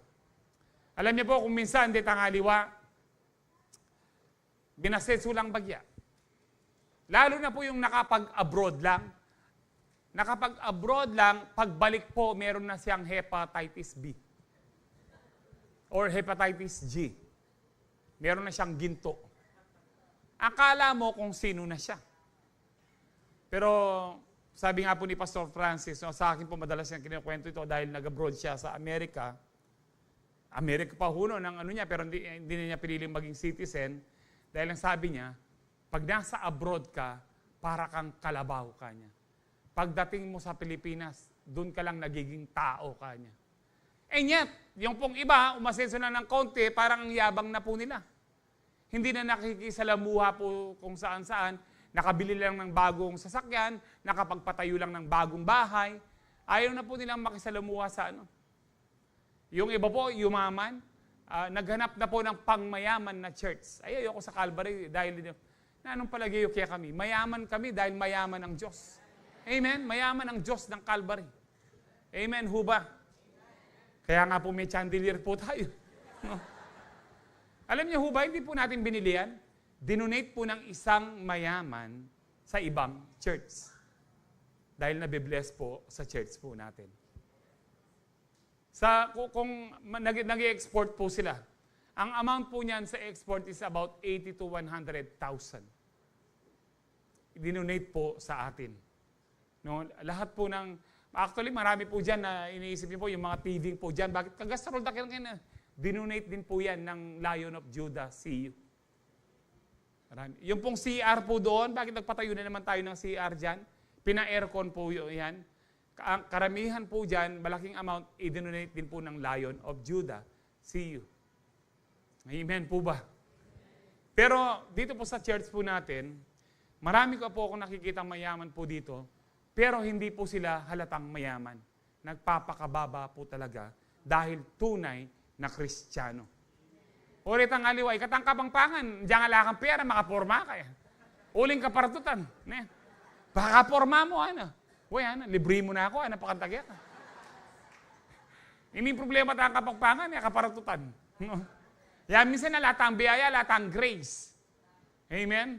Alam niyo po kung minsan di tangaliwa, binaseso lang bagya. Lalo na po yung nakapag-abroad lang. Nakapag-abroad lang, pagbalik po, meron na siyang hepatitis B. Or hepatitis G. Meron na siyang ginto. Akala mo kung sino na siya. Pero sabi nga po ni Pastor Francis, no, sa akin po madalas yung kinukwento ito dahil nag-abroad siya sa Amerika. Amerika pa huno ng ano niya, pero hindi niya piniling maging citizen. Dahil ang sabi niya, pag nasa abroad ka, para kang kalabaw ka niya. Pagdating mo sa Pilipinas, doon ka lang nagiging tao ka niya. And yet, yung pong iba, umasenso na ng konti, parang ang yabang na po nila. Hindi na nakikisalamuha po kung saan-saan, nakabili lang ng bagong sasakyan, nakapagpatayo lang ng bagong bahay. Ayaw na po nilang makisalamuha sa ano. Yung iba po, yumaman, naghanap na po ng pangmayaman na church. Ay, ayoko sa Calvary dahil anong palagay kaya kami? Mayaman kami dahil mayaman ang Diyos. Amen? Mayaman ang Diyos ng Calvary. Amen, huba? Kaya nga po may chandelier po tayo. No? Alam niyo huba, hindi po natin binili yan. Dinonate po ng isang mayaman sa ibang church. Dahil nabibless po sa church po natin. Kung nag-i-export po sila, ang amount po niyan sa export is about 80 to 100,000. Dinonate po sa atin. No, lahat po actually marami po dyan na iniisip niyo po, yung mga TV po dyan. Bakit kagastarol na kaya dinonate din po yan ng Lion of Judah, CU. Yung pong CR po doon, bakit nagpatayo na naman tayo ng CR dyan? Pina-aircon po yan. Karamihan po dyan, malaking amount, i-donate din po ng Lion of Judah, CU. Amen po ba? Pero dito po sa church po natin, marami ko po akong nakikita mayaman po dito, pero hindi po sila halatang mayaman. Nagpapakababa po talaga dahil tunay na Kristiyano. Ulit ang aliway, katang kapangpangan, diyan nga lakang pera, makaporma ka. Uling kaparatutan. Baka porma mo, ano? Uy, libre mo na ako, napakantagya ka. Hindi problema tayong kapangpangan, kaparatutan. Yan, minsan na latang biyaya, latang grace. Amen?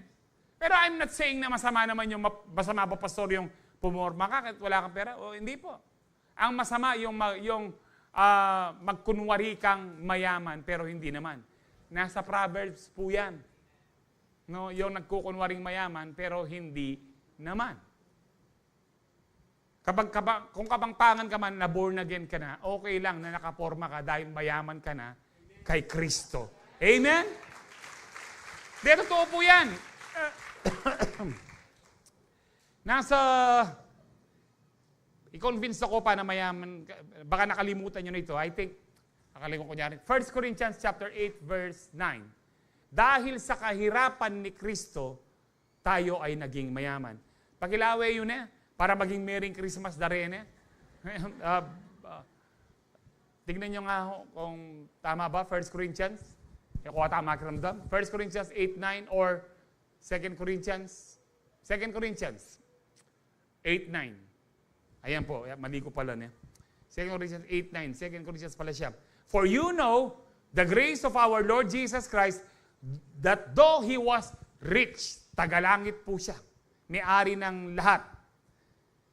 Pero I'm not saying na masama naman yung, masama pa pastor yung pumorma ka kahit wala kang pera. O, hindi po. Ang masama yung magkunwari kang mayaman, pero hindi naman. Nasa Proverbs po yan. No, yung nagkukunwaring mayaman, pero hindi naman. Kung kabangpangan ka man, na born again ka na, okay lang na nakaporma ka dahil mayaman ka na kay Kristo. Amen? Dito totoo po yan. I-convince ako pa na mayaman, baka nakalimutan nyo na ito. I think, Akala ko kunyari. 1 Corinthians chapter 8, verse 9. Dahil sa kahirapan ni Kristo, tayo ay naging mayaman. Pakilawe yun para maging Merry Christmas na rin tignan nyo nga kung tama ba, 1 Corinthians. Kuha tama kiramdam. 1 Corinthians 8:9 or 2 Corinthians 8:9. Ayan po, mali ko pala 2 Corinthians 8:9. 2 Corinthians pala siya. For you know the grace of our Lord Jesus Christ, that though He was rich, tagalangit po siya, may-ari ng lahat.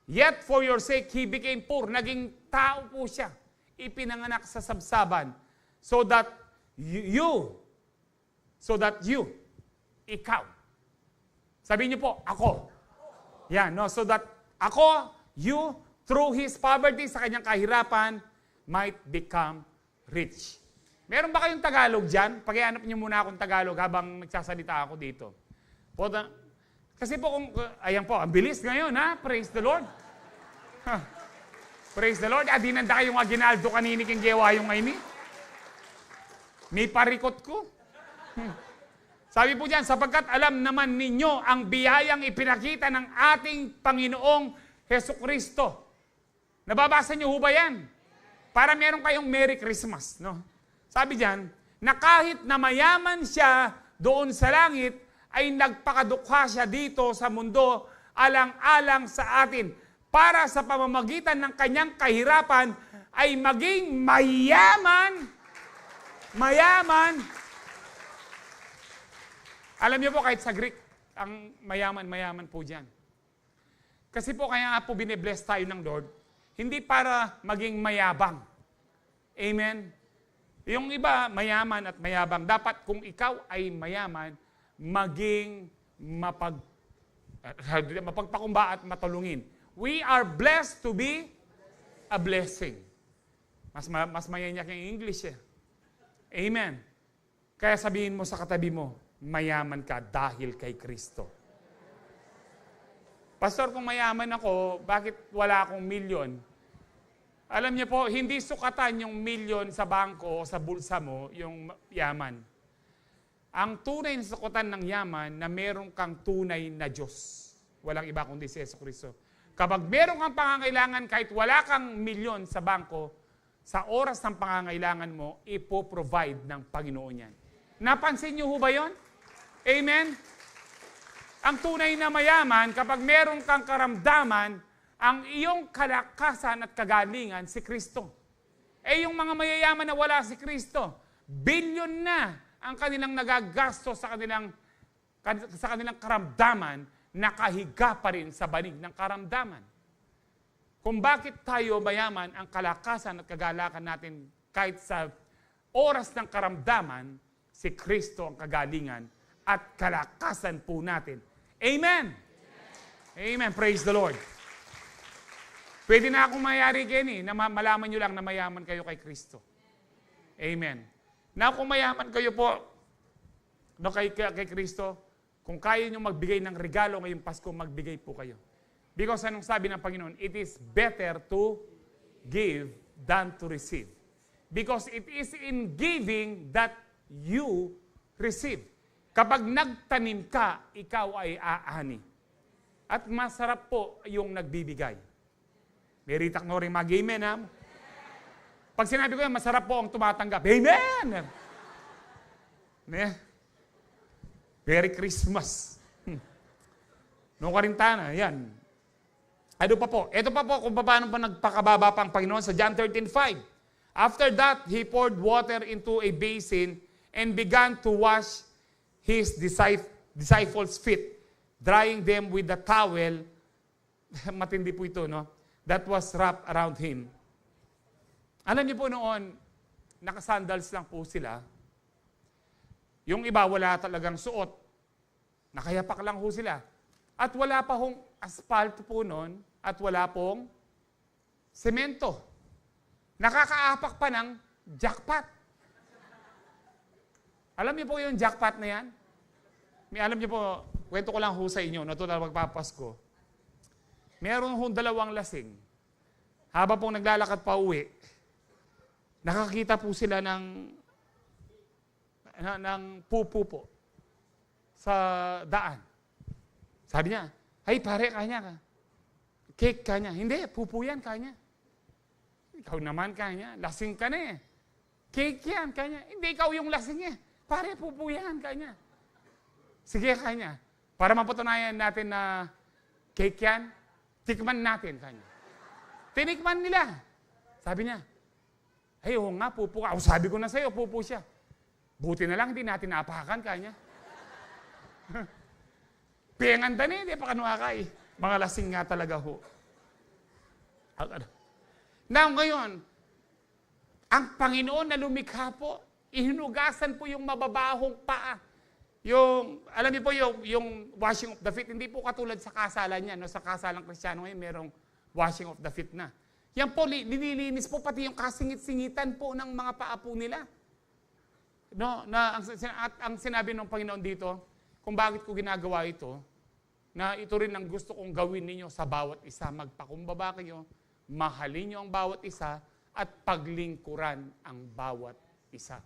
Yet for your sake, He became poor. Naging tao po siya. Ipinanganak sa sabsaban. So that ikaw. Sabihin niyo po, ako. Yan, no? So that ako, you, through His poverty, sa kanyang kahirapan, might become rich. Meron ba kayong Tagalog dyan? Pag-ianap niyo muna akong Tagalog habang nagsasalita ako dito. Kasi po kung, ayan po, ang bilis ngayon ha? Praise the Lord. Praise the Lord. Dinanda kayong aginaldo kanini king gewa yung ngayon. May parikot ko. Sabi po dyan, sapagkat alam naman ninyo ang biyayang ipinakita ng ating Panginoong Hesukristo. Nababasa niyo ho ba yan? Para meron kayong Merry Christmas. No? Sabi dyan, na kahit na mayaman siya doon sa langit, ay nagpakadukha siya dito sa mundo alang-alang sa atin. Para sa pamamagitan ng kanyang kahirapan, ay maging mayaman. Mayaman. Alam niyo po, kahit sa Greek, ang mayaman po dyan. Kasi po, kaya nga po binibless tayo ng Lord, hindi para maging mayabang. Amen? Yung iba, mayaman at mayabang. Dapat kung ikaw ay mayaman, maging mapagpakumba at matulungin. We are blessed to be a blessing. Mas mayanyak yung English Amen. Kaya sabihin mo sa katabi mo, mayaman ka dahil kay Kristo. Pastor, kung mayaman ako, bakit wala akong milyon? Alam niyo po, hindi sukatan yung milyon sa bangko o sa bulsa mo, yung yaman. Ang tunay na sukatan ng yaman na meron kang tunay na Diyos. Walang iba kundi si Jesucristo. Kapag meron kang pangangailangan, kahit wala kang milyon sa bangko, sa oras ng pangangailangan mo, ipoprovide ng Panginoon yan. Napansin niyo ho ba yun? Amen? Ang tunay na mayaman, kapag meron kang karamdaman, ang iyong kalakasan at kagalingan, si Kristo. Yung mga mayayaman na wala si Kristo, bilyon na ang kanilang nagagasto sa kanilang karamdaman, nakahiga pa rin sa banig ng karamdaman. Kung bakit tayo mayaman, ang kalakasan at kagalakan natin kahit sa oras ng karamdaman, si Kristo ang kagalingan at kalakasan po natin. Amen! Amen. Praise the Lord. Pwede na akong mayari kayo na malaman nyo lang na mayaman kayo kay Kristo. Amen. Na kung mayaman kayo po kay Kristo, kung kaya nyo magbigay ng regalo ngayong Pasko, magbigay po kayo. Because anong sabi ng Panginoon? It is better to give than to receive. Because it is in giving that you receive. Kapag nagtanim ka, ikaw ay aani. At masarap po yung nagbibigay. Meritak no rin mag-amen ha? Pag sinabi ko yan, masarap po ang tumatanggap. Amen! Merry Christmas. Noong Karintana, yan. Ano pa po? Ito pa po kung paano pa nagpakababa pa ang Panginoon sa John 13:5. After that, He poured water into a basin and began to wash His disciples' feet, drying them with the towel. Matindi po ito, no? That was wrapped around Him. Alam niyo po noon, nakasandals lang po sila. Yung iba, wala talagang suot. Nakayapak lang po sila. At wala pa hong asphalt po noon, at wala pong semento. Nakakaapak pa ng jackpot. Alam niyo po yung jackpot na yan? Alam niyo po, kwento ko lang ho sa inyo, natural magpapasko. Meron hong 2 lasing. Habang pong naglalakad pa uwi, nakakita po sila ng pupo po sa daan. Sabi niya, ay pare, kanya ka. Cake kanya. Hindi, pupo yan kanya. Ikaw naman kanya. Lasing ka na eh. Cake yan kanya. Hindi, ikaw yung lasing eh. Pare, pupo yan kanya. Sige kanya. Para mapatunayan natin na cake yan, tikman natin kanya. Tinikman nila. Sabi niya, ay, oo nga, pupo ka. Sabi ko na sa'yo, pupo siya. Buti na lang, hindi natin napahakan kanya. Penganda na, hindi pa kanuakay. Mga lasing nga talaga ho. Now, ngayon, ang Panginoon na lumikha po, ihinugasan po yung mababahong paa. Alam niyo po, yung washing of the feet, hindi po katulad sa kasalan niya. No? Sa kasalang Kristiyano ngayon, merong washing of the feet na. Yan po, nililinis po pati yung kasingit-singitan po ng mga paa po nila. No, ang sinabi ng Panginoon dito, kung bakit ko ginagawa ito, na ito rin ang gusto kong gawin ninyo sa bawat isa. Magpakumbaba kayo, mahalin nyo ang bawat isa, at paglingkuran ang bawat isa.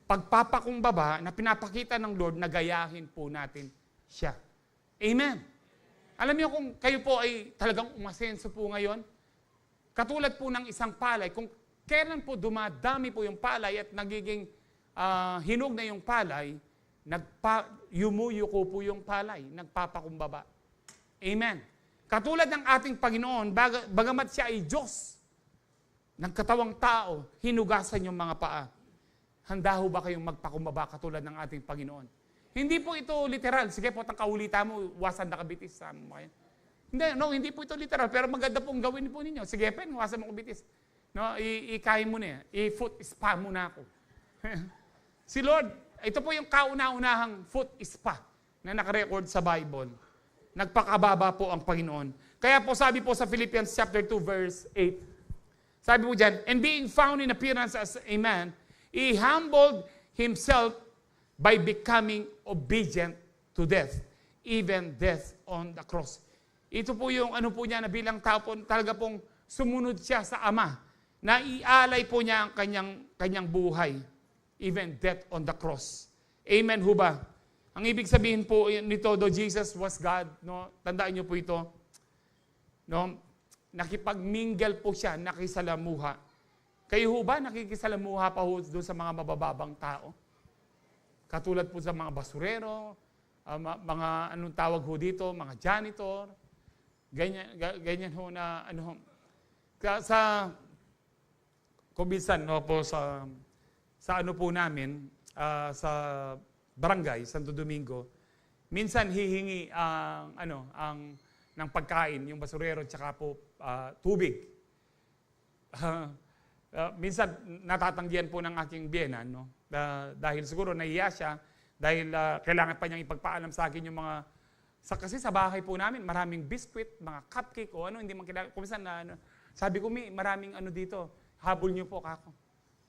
Pagpapakumbaba na pinapakita ng Lord na gayahin po natin siya. Amen. Alam niyo kung kayo po ay talagang umasenso po ngayon, katulad po ng isang palay, kung kailan po dumadami po yung palay at nagiging hinog na yung palay, yumuyuko po yung palay, nagpapakumbaba. Amen. Katulad ng ating Panginoon, bagamat siya ay Diyos, ng katawang tao, hinugasan yung mga paa. Handa ho ba kayong magpakumbaba katulad ng ating Panginoon? Hindi po ito literal. Sige po, ang kaulita mo, wasan na kabitis. Hindi po ito literal. Pero maganda pong gawin po ninyo. Sige, pen, wasan mo kabitis. No, ikain mo na. I-foot spa mo na ako. Si Lord, ito po yung kauna-unahang foot spa na nakarecord sa Bible. Nagpakababa po ang Panginoon. Kaya po sabi po sa Philippians chapter 2 verse 8, sabi po dyan, and being found in appearance as a man, he humbled himself by becoming obedient to death, even death on the cross. Ito po yung ano po niya na bilang tao po, talaga pong sumunod siya sa Ama, na ialay po niya ang kanyang buhay, even death on the cross. Amen ho ba? Ang ibig sabihin po nito, though Jesus was God, no? Tandaan niyo po ito, no? Nakipagmingle po siya, nakisalamuha. Kayo ho ba nakikisalamuha pa ho doon sa mga mabababang tao? Katulad po sa mga basurero, mga anong tawag ho dito, mga janitor, ganyan ho na ano. Sa kuminsan no po sa ano po namin sa barangay Santo Domingo, minsan hihingi ang ng pagkain, yung basurero, tsaka po tubig. Minsan natatanggihan po ng aking biyenan, no? Dahil siguro nahiya siya, dahil kailangan pa niyang ipagpaalam sa akin yung mga, kasi sa bahay po namin, maraming biscuit, mga cupcake, o ano, hindi man kailangan. Kung minsan, sabi ko, maraming ano dito, habol niyo po ako.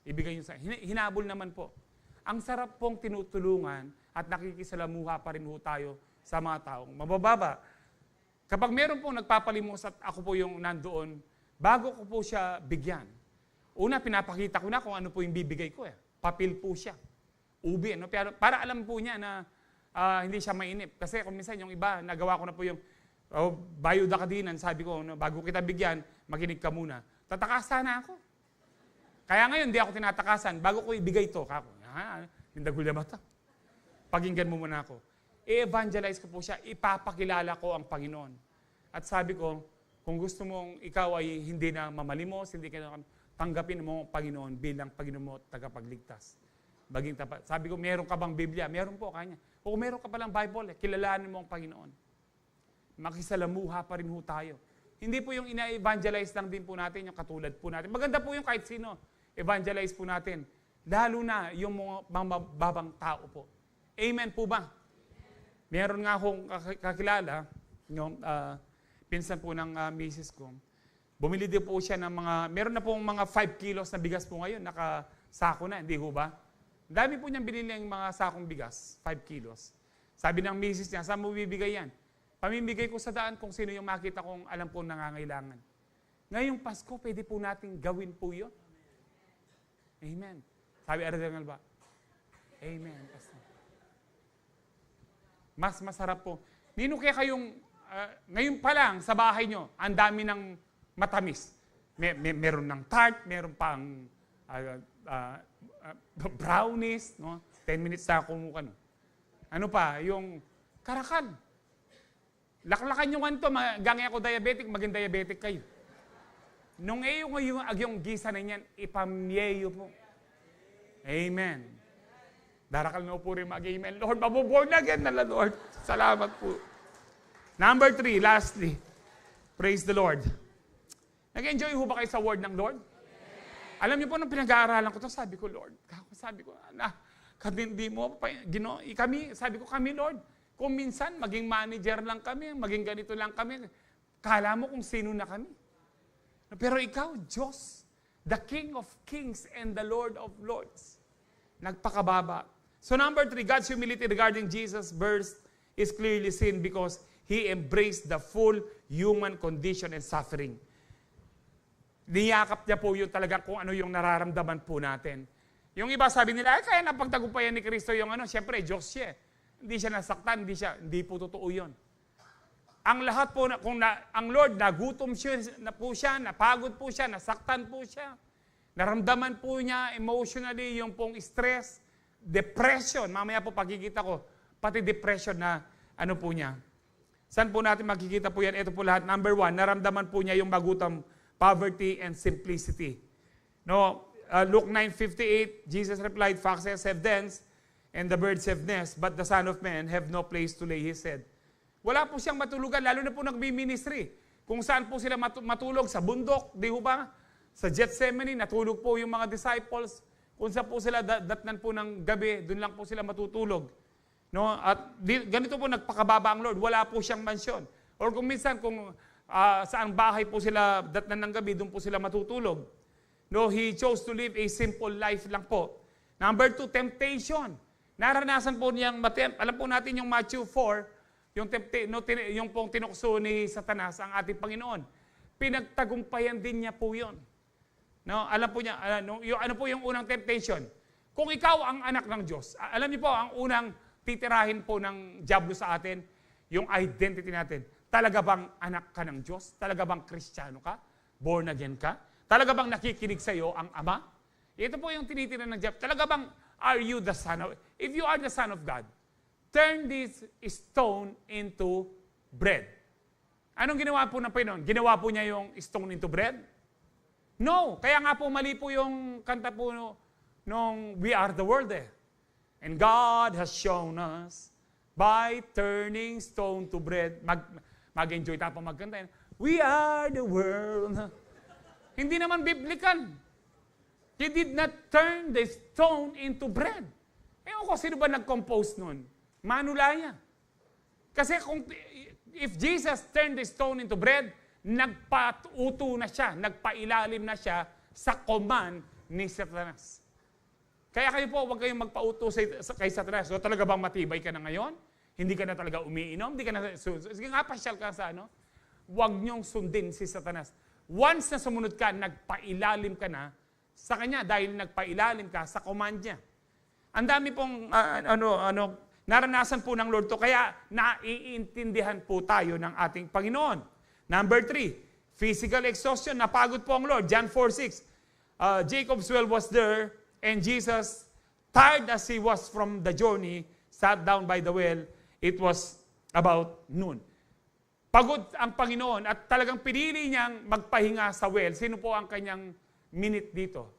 Ibigay niyo sa hinabol naman po. Ang sarap pong tinutulungan at nakikisalamuha pa rin ho tayo sa mga taong mabababa. Kapag meron pong nagpapalimos at ako po yung nandoon, bago ko po siya bigyan, una, pinapakita ko na kung ano po yung bibigay ko. Papel po siya. Ubi. No? Para alam po niya na hindi siya mainip. Kasi kung minsan yung iba, nagawa ko na po yung bayuda ka dinan, sabi ko, no, bago kita bigyan, makinig ka muna. Tatakasan na ako. Kaya ngayon, hindi ako tinatakasan. Bago ko ibigay ito, kako, nindagulya ba ito? Pakinggan mo muna ako. I-evangelize ko po siya, ipapakilala ko ang Panginoon. At sabi ko, kung gusto mong ikaw ay hindi na mamalimos, hindi ka na tanggapin mo ang Panginoon bilang Panginoon mo at tagapagligtas. Baging tapat. Sabi ko, meron ka bang Biblia? Meron po, kanya. O meron ka palang Bible, kilalanin mo ang Panginoon. Makisalamuha pa rin ho tayo. Hindi po yung ina-evangelize lang din po natin, yung katulad po natin. Maganda po yung kahit sino, evangelize po natin. Lalo na yung mga babang tao po. Amen po ba? Meron nga akong kakilala, pinsan po ng misis ko. Bumili din po siya ng meron na pong mga 5 kilos na bigas po ngayon, nakasako na, hindi ho ba? Dami po niyang binili ng mga sakong bigas, 5 kilos. Sabi ng misis niya, saan mo bibigay yan? Pamimigay ko sa daan kung sino yung makita kong alam po nangangailangan. Ngayong Pasko, pwede po natin gawin po yun. Amen. Sabi Aradel ba? Amen. Mas masarap po. Nino kaya kayong, ngayon pa lang sa bahay nyo, ang dami ng matamis. Meron ng tart, meron pang brownies, no? 10 minutes na kumukan. Ano pa? Yung karakan. Laklakan yung anto, gangay ako diabetic, maging diabetic kayo. Nung yung gisa na yan, ipamyeyo po. Amen. Darakal na po rin mag-amen. Lord, mabuborn again na Lord. Salamat po. Number 3, lastly, praise the Lord. Nag-enjoy ho ba kayo sa word ng Lord? Alam niyo po, nung pinag-aaralan ko ito, sabi ko, Lord, sabi ko, hindi mo, sabi ko, kami, Lord, kung minsan, maging manager lang kami, maging ganito lang kami, kala mo kung sino na kami. Pero ikaw, Diyos, the King of Kings and the Lord of Lords, nagpakababa. So number 3, God's humility regarding Jesus' birth is clearly seen because He embraced the full human condition and suffering. Niyakap niya po yun talaga kung ano yung nararamdaman po natin. Yung iba sabi nila, kaya napagtagumpayan ni Kristo yung siyempre, Diyos siya. Hindi siya nasaktan, hindi po totoo yun. Ang lahat po, ang Lord, nagutom na po siya, napagod po siya, nasaktan po siya. Naramdaman po niya emotionally yung pong stress, depression. Mamaya po pagkikita ko, pati depression na po niya. Saan po natin makikita po yan? Ito po lahat. Number 1, naramdaman po niya yung magutom, poverty and simplicity. No, Luke 9:58, Jesus replied, foxes have dens and the birds have nests, but the Son of Man have no place to lay his head. Wala po siyang matulugan, lalo na po nagbi-ministry. Kung saan po sila matulog, sa bundok, di ho ba? Sa Gethsemane, natulog po yung mga disciples. Kung saan po sila datnan po ng gabi, doon lang po sila matutulog. No? At ganito po nagpakababa ang Lord, wala po siyang mansyon. Or kung minsan, saan bahay po sila datnan ng gabi, doon po sila matutulog. No, He chose to live a simple life lang po. Number 2, temptation. Naranasan po niyang alam po natin yung Matthew 4, yung pong tinukso ni Satanas ang ating Panginoon. Pinagtagumpayan din niya po yun. No, alam po niya, ano po yung unang temptation? Kung ikaw ang anak ng Diyos, alam niyo po, ang unang titirahin po ng diablo sa atin, yung identity natin. Talaga bang anak ka ng Diyos? Talaga bang Kristiyano ka? Born again ka? Talaga bang nakikinig sa iyo ang Ama? Ito po yung tinitira ng diablo. Talaga bang are you the Son of... If you are the Son of God, turn this stone into bread. Anong ginawa po ng Panginoon? Ginawa po niya yung stone into bread? No. Kaya nga po mali po yung kanta po nung We Are the World eh. And God has shown us by turning stone to bread. Mag-enjoy tayo pa magkanta. We are the world. Hindi naman biblical. He did not turn the stone into bread. Ewan ko, sino ba nag-compose nun? Manulaya. Kasi if Jesus turned the stone into bread, nagpauto na siya, nagpailalim na siya sa command ni Satanas. Kaya kayo po, huwag kayong magpauto kay Satanas. So talaga bang matibay ka na ngayon? Hindi ka na talaga umiinom? Hindi ka na, sige nga, pasyal ka sa huwag niyong sundin si Satanas. Once na sumunod ka, nagpailalim ka na sa kanya dahil nagpailalim ka sa command niya. Ang dami pong naranasan po ng Lord to, kaya naiintindihan po tayo ng ating Panginoon. Number 3, physical exhaustion. Napagod po ang Lord. John 4:6. Jacob's well was there and Jesus, tired as he was from the journey, sat down by the well. It was about noon. Pagod ang Panginoon at talagang pinili niyang magpahinga sa well. Sino po ang kanyang minute dito?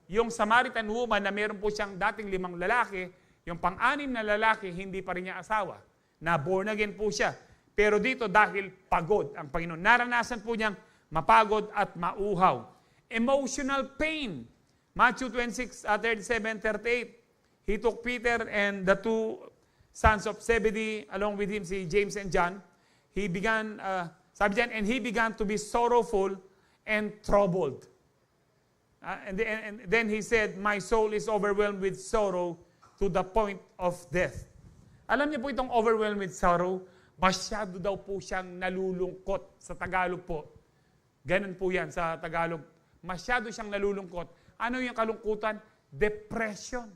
Yung Samaritan woman na meron po siyang dating 5 lalaki, yung pang-6 na lalaki, hindi pa rin niya asawa. Na born again po siya. Pero dito dahil pagod ang Panginoon. Naranasan po niyang mapagod at mauhaw. Emotional pain. Matthew 26:37-38. He took Peter and the 2 sons of Zebedee along with him, si James and John. He began, sabi diyan, and he began to be sorrowful and troubled. And then he said, my soul is overwhelmed with sorrow to the point of death. Alam niyo po itong overwhelmed with sorrow? Masyado daw po siyang nalulungkot sa Tagalog po. Ganun po yan sa Tagalog. Masyado siyang nalulungkot. Ano yung kalungkutan? depression.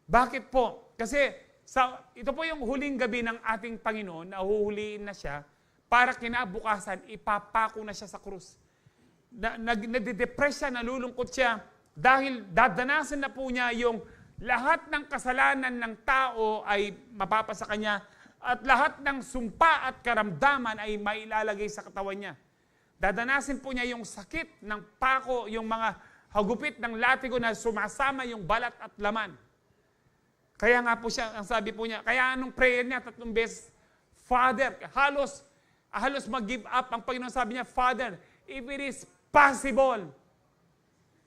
Bakit po? Kasi ito po yung huling gabi ng ating Panginoon, nahuhuliin na siya, para kinabukasan, ipapako na siya sa krus. Nade-depress siya, nalulungkot siya, dahil dadanasan na po niya yung lahat ng kasalanan ng tao ay mapapasa kanya, at lahat ng sumpa at karamdaman ay mailalagay sa katawan niya. Dadanasin po niya yung sakit ng pako, yung mga hagupit ng latigo na sumasama yung balat at laman. Kaya nga po siya, ang sabi po niya, kaya anong prayer niya, 3 beses, Father, halos mag-give up ang Panginoon. Sabi niya, Father, if it is possible.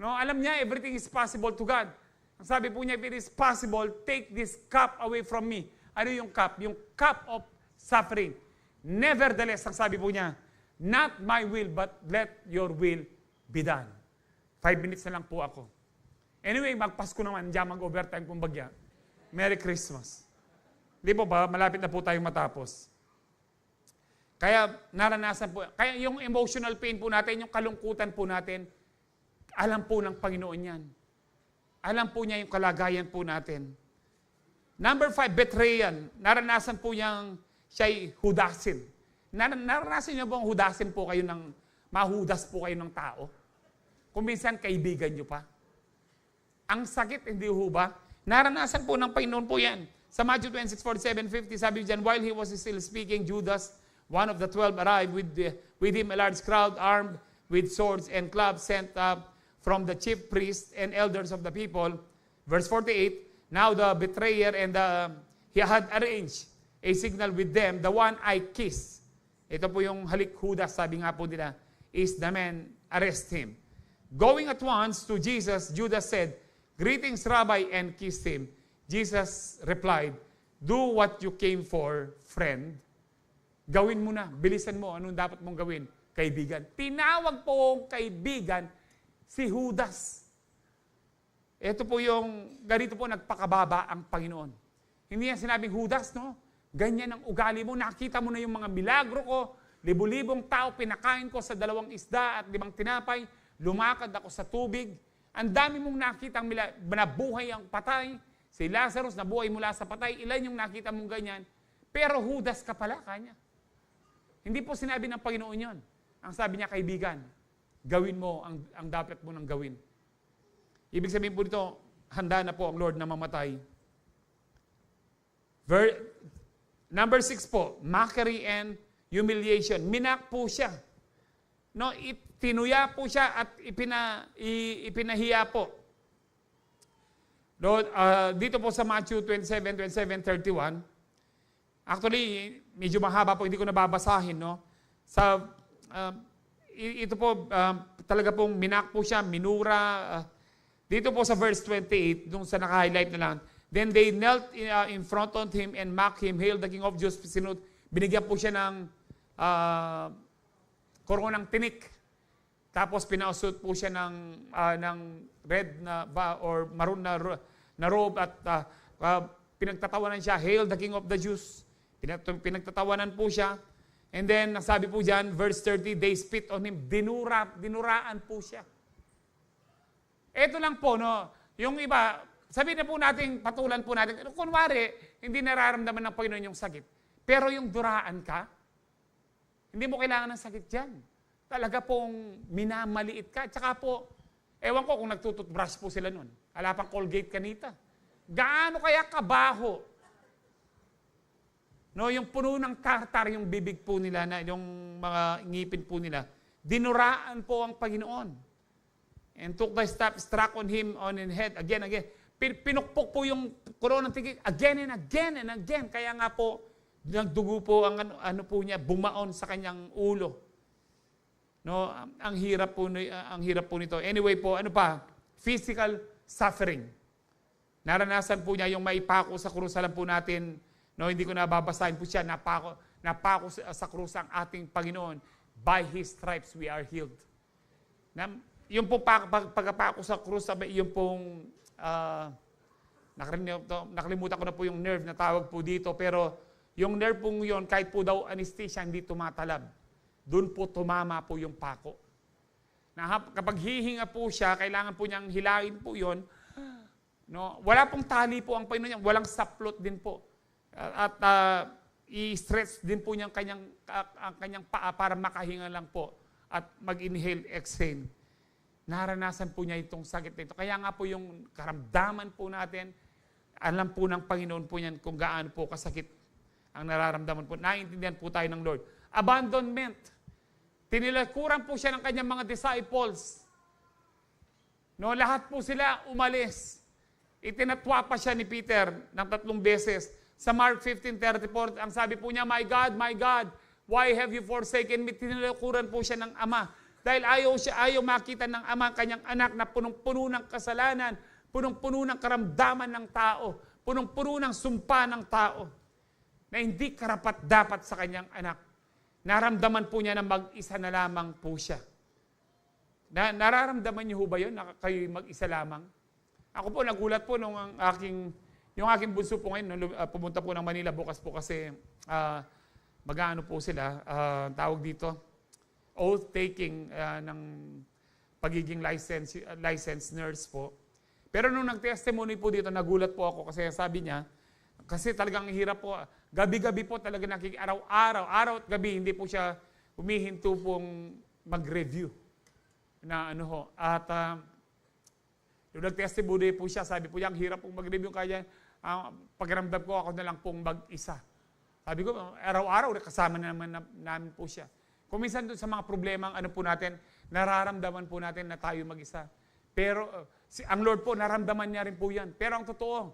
No, alam niya, everything is possible to God. Ang sabi po niya, if it is possible, take this cup away from me. Ano yung cup? Yung cup of suffering. Nevertheless, ang sabi po niya, not my will, but let your will be done. 5 minutes na lang po ako. Anyway, magpasko naman, diyan mag-overtime kung bagya. Merry Christmas. Di po ba? Malapit na po tayong matapos. Kaya naranasan po, kaya yung emotional pain po natin, yung kalungkutan po natin, alam po ng Panginoon yan. Alam po niya yung kalagayan po natin. Number 5, betrayal. Naranasan po niyang siya'y hudasin. Naranasan niyo bang hudasin po kayo ng, mahudas po kayo ng tao? Kung minsan kaibigan niyo pa. Ang sakit, hindi ho ba? Naranasan po ng Panginoon po yan. Sa Matthew 26:47-50, sabi dyan, while he was still speaking, Judas, one of the 12, arrived with him a large crowd armed with swords and clubs sent from the chief priests and elders of the people. Verse 48, now the betrayer and he had arranged a signal with them, the one I kiss. Ito po yung halik Judas, sabi nga po nila, is the man, arrest him. Going at once to Jesus, Judas said, greetings, Rabbi, and kissed him. Jesus replied, do what you came for, friend. Gawin mo na, bilisan mo, anong dapat mong gawin, kaibigan. Tinawag po kaibigan si Judas. Ito po yung, ganito po nagpakababa ang Panginoon. Hindi yan sinabing, Judas, no? Ganyan ang ugali mo, nakita mo na yung mga milagro ko, libu-libong tao pinakain ko sa 2 isda at 5 tinapay, lumakad ako sa tubig, ang dami mong nakita nabuhay ang patay, si Lazarus nabuhay mula sa patay, ilan yung nakita mong ganyan, pero Judas ka pala kanya. Hindi po sinabi ng Panginoon yon. Ang sabi niya, kaibigan, gawin mo ang dapat mo nang gawin. Ibig sabihin po dito, handa na po ang Lord na mamatay. Number 6 po, mockery and humiliation. Minak po siya. No, tinuya po siya at ipinahiya po. Dito po sa Matthew 27:31, actually, medyo mahaba po, hindi ko nababasahin, no? Ito po, talaga pong minak po siya, minura. Dito po sa verse 28, nung sa naka-highlight na lang, then they knelt in front of him and mocked him, hail the King of Jews. Binigyan po siya ng koronang tinik. Tapos pinausot po siya ng red na or maroon na robe at pinagtatawanan siya, hail the King of the Jews. Pinagtatawanan po siya. And then, nasabi po dyan, verse 30, they spit on him. Dinuraan po siya. Ito lang po, no? Yung iba, sabihin na po natin, patulan po natin. Kunwari, hindi nararamdaman ng Panginoon yung sakit. Pero yung duraan ka, hindi mo kailangan ng sakit dyan. Talaga pong minamaliit ka. Tsaka po, ewan ko kung nagtututbrush po sila nun. Ala pang Colgate kanita. Gaano kaya kabaho? No, yung puno ng tartar yung bibig po nila, na yung mga ngipin po nila. Dinuraan po ang Panginoon. And took the staff, struck on him on his head again. Pinukpok po yung koronang tigil again and again. Kaya nga po, nagdugo po ang ano po niya, bumaon sa kanyang ulo. No, ang hirap po nito. Anyway po, ano pa? Physical suffering. Naranasan po niya yung maipako sa krus. Alam po natin, no, hindi ko nababasahin po siya, napako sa krus ang ating Panginoon. By His stripes we are healed. Yung po pagkapako sa krus, yung pong, nakalimutan ko na po yung nerve na tawag po dito, pero yung nerve pong yun, kahit po daw anesthesia, hindi tumatalab. Doon po tumama po yung pako. Kapag hihinga po siya, kailangan po niyang hilain po yun, No? Wala pong tali po ang Panginoon niya, walang saplot din po. At i-stretch din po niya ang kanyang paa para makahinga lang po at mag-inhale, exhale. Naranasan po niya itong sakit na ito. Kaya nga po yung karamdaman po natin, alam po ng Panginoon po niyan kung gaano po kasakit ang nararamdaman po. Naiintindihan po tayo ng Lord. Abandonment. Tinilikuran po siya ng kanyang mga disciples. No, lahat po sila umalis. Itinatwa pa siya ni Peter ng 3 beses. Sa Mark 15:34, ang sabi po niya, my God, why have you forsaken me? Tinilikuran po siya ng Ama. Dahil ayaw makita ng Ama kanyang anak na punong-puno ng kasalanan, punong-puno ng karamdaman ng tao, punong-puno ng sumpa ng tao, na hindi karapat-dapat sa kanyang anak. Naramdaman po niya na mag-isa na lamang po siya. Nararamdaman niyo ba yun na kayo mag-isa lamang? Ako po, nagulat po nung yung aking bunso po ngayon, pumunta po ng Manila bukas po kasi mag-ano po sila, tawag dito, oath-taking ng pagiging licensed nurse po. Pero nung nag-testimony po dito, nagulat po ako kasi sabi niya, kasi talagang hirap po, gabi-gabi po talaga araw at gabi, hindi po siya humihinto pong mag-review na ano ho. At yung nag-testimony po siya, sabi po niya, ang hirap pong mag-review kaya pakiramdam ko ako na lang pong mag-isa. Sabi ko, araw-araw kasama namin po siya. Kung minsan doon sa mga problemang ano po natin, nararamdaman po natin na tayo mag-isa. Pero ang Lord po, naramdaman niya rin po yan. Pero ang totoo,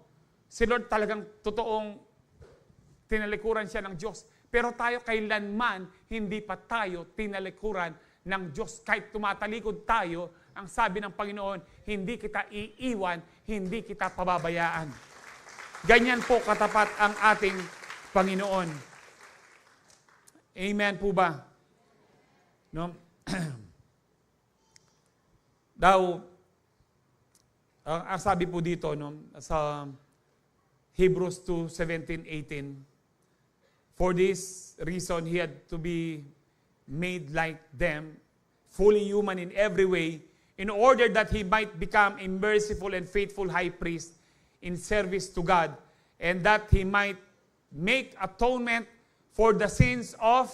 si Lord talagang totoong tinalikuran siya ng Diyos. Pero tayo kailanman, hindi pa tayo tinalikuran ng Diyos. Kahit tumatalikod tayo, ang sabi ng Panginoon, hindi kita iiwan, hindi kita pababayaan. Ganyan po katapat ang ating Panginoon. Amen po ba? No? Daw, ang sabi po dito, no, sa Hebrews 2:17-18, for this reason, He had to be made like them, fully human in every way, in order that He might become a merciful and faithful high priest in service to God, and that He might make atonement for the sins of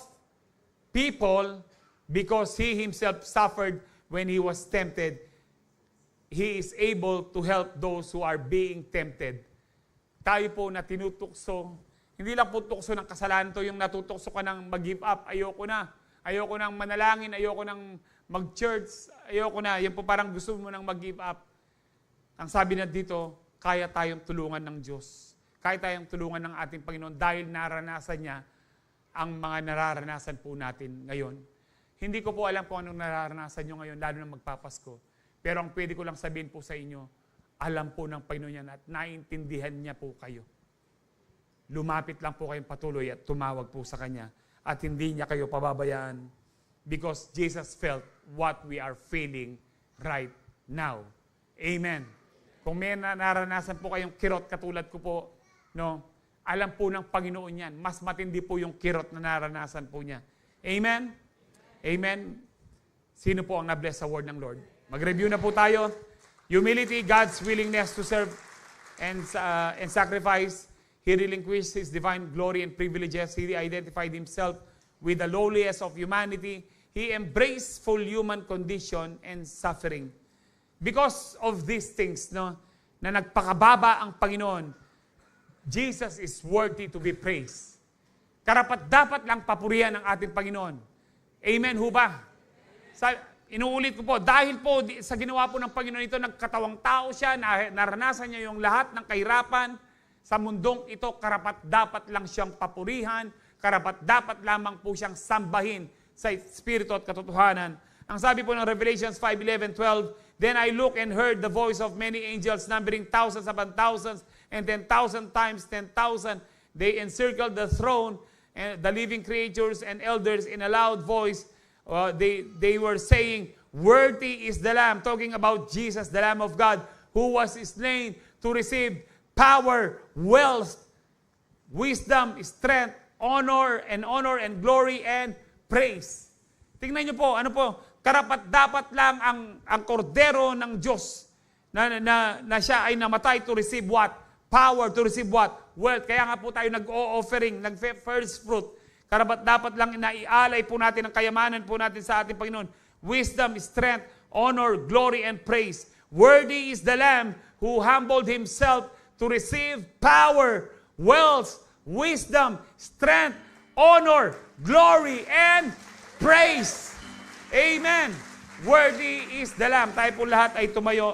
people, because He Himself suffered when He was tempted. He is able to help those who are being tempted. Tayo po na tinutukso, hindi lang po tukso ng kasalanan to, yung natutukso ka ng mag-give up, ayoko nang manalangin, ayoko nang mag-church, ayoko na, yan po parang gusto mo nang mag-give up. Ang sabi na dito, kaya tayong tulungan ng Diyos. Kaya tayong tulungan ng ating Panginoon dahil naranasan niya ang mga nararanasan po natin ngayon. Hindi ko po alam kung anong nararanasan nyo ngayon, lalo na magpapasko. Pero ang pwede ko lang sabihin po sa inyo, alam po ng Panginoon yan at naiintindihan niya po kayo. Lumapit lang po kayong patuloy at tumawag po sa Kanya. At hindi niya kayo pababayaan. Because Jesus felt what we are feeling right now. Amen. Kung may naranasan po kayong kirot katulad ko po, no, alam po ng Panginoon yan. Mas matindi po yung kirot na naranasan po niya. Amen? Amen? Sino po ang na-bless sa word ng Lord? Mag-review na po tayo. Humility, God's willingness to serve and sacrifice. He relinquished His divine glory and privileges. He identified Himself with the lowliest of humanity. He embraced full human condition and suffering. Because of these things, no, na nagpakababa ang Panginoon, Jesus is worthy to be praised. Karapat-dapat lang papurihan ng ating Panginoon. Amen ho ba? Inuulit ko po, dahil po sa ginawa po ng Panginoon ito, nagkatawang tao siya, naranasan niya yung lahat ng kahirapan sa mundong ito, karapat-dapat lang siyang papurihan, karapat-dapat lamang po siyang sambahin sa Espiritu at katotohanan. Ang sabi po ng Revelations 5:11-12, then I looked and heard the voice of many angels numbering thousands upon thousands and 10,000 times 10,000. They encircled the throne and the living creatures and elders in a loud voice. They were saying, worthy is the Lamb, talking about Jesus, the Lamb of God, who was slain to receive power, wealth, wisdom, strength, honor and glory and praise. Tingnan niyo po, ano po, karapat-dapat lang ang kordero ng Diyos na siya ay namatay to receive what? Power to receive what? Wealth. Kaya nga po tayo nag-o-offering, nag-first fruit. Dapat lang naialay po natin ang kayamanan po natin sa ating Panginoon. Wisdom, strength, honor, glory, and praise. Worthy is the Lamb who humbled himself to receive power, wealth, wisdom, strength, honor, glory, and praise. Amen. Worthy is the Lamb. Tayo po lahat ay tumayo.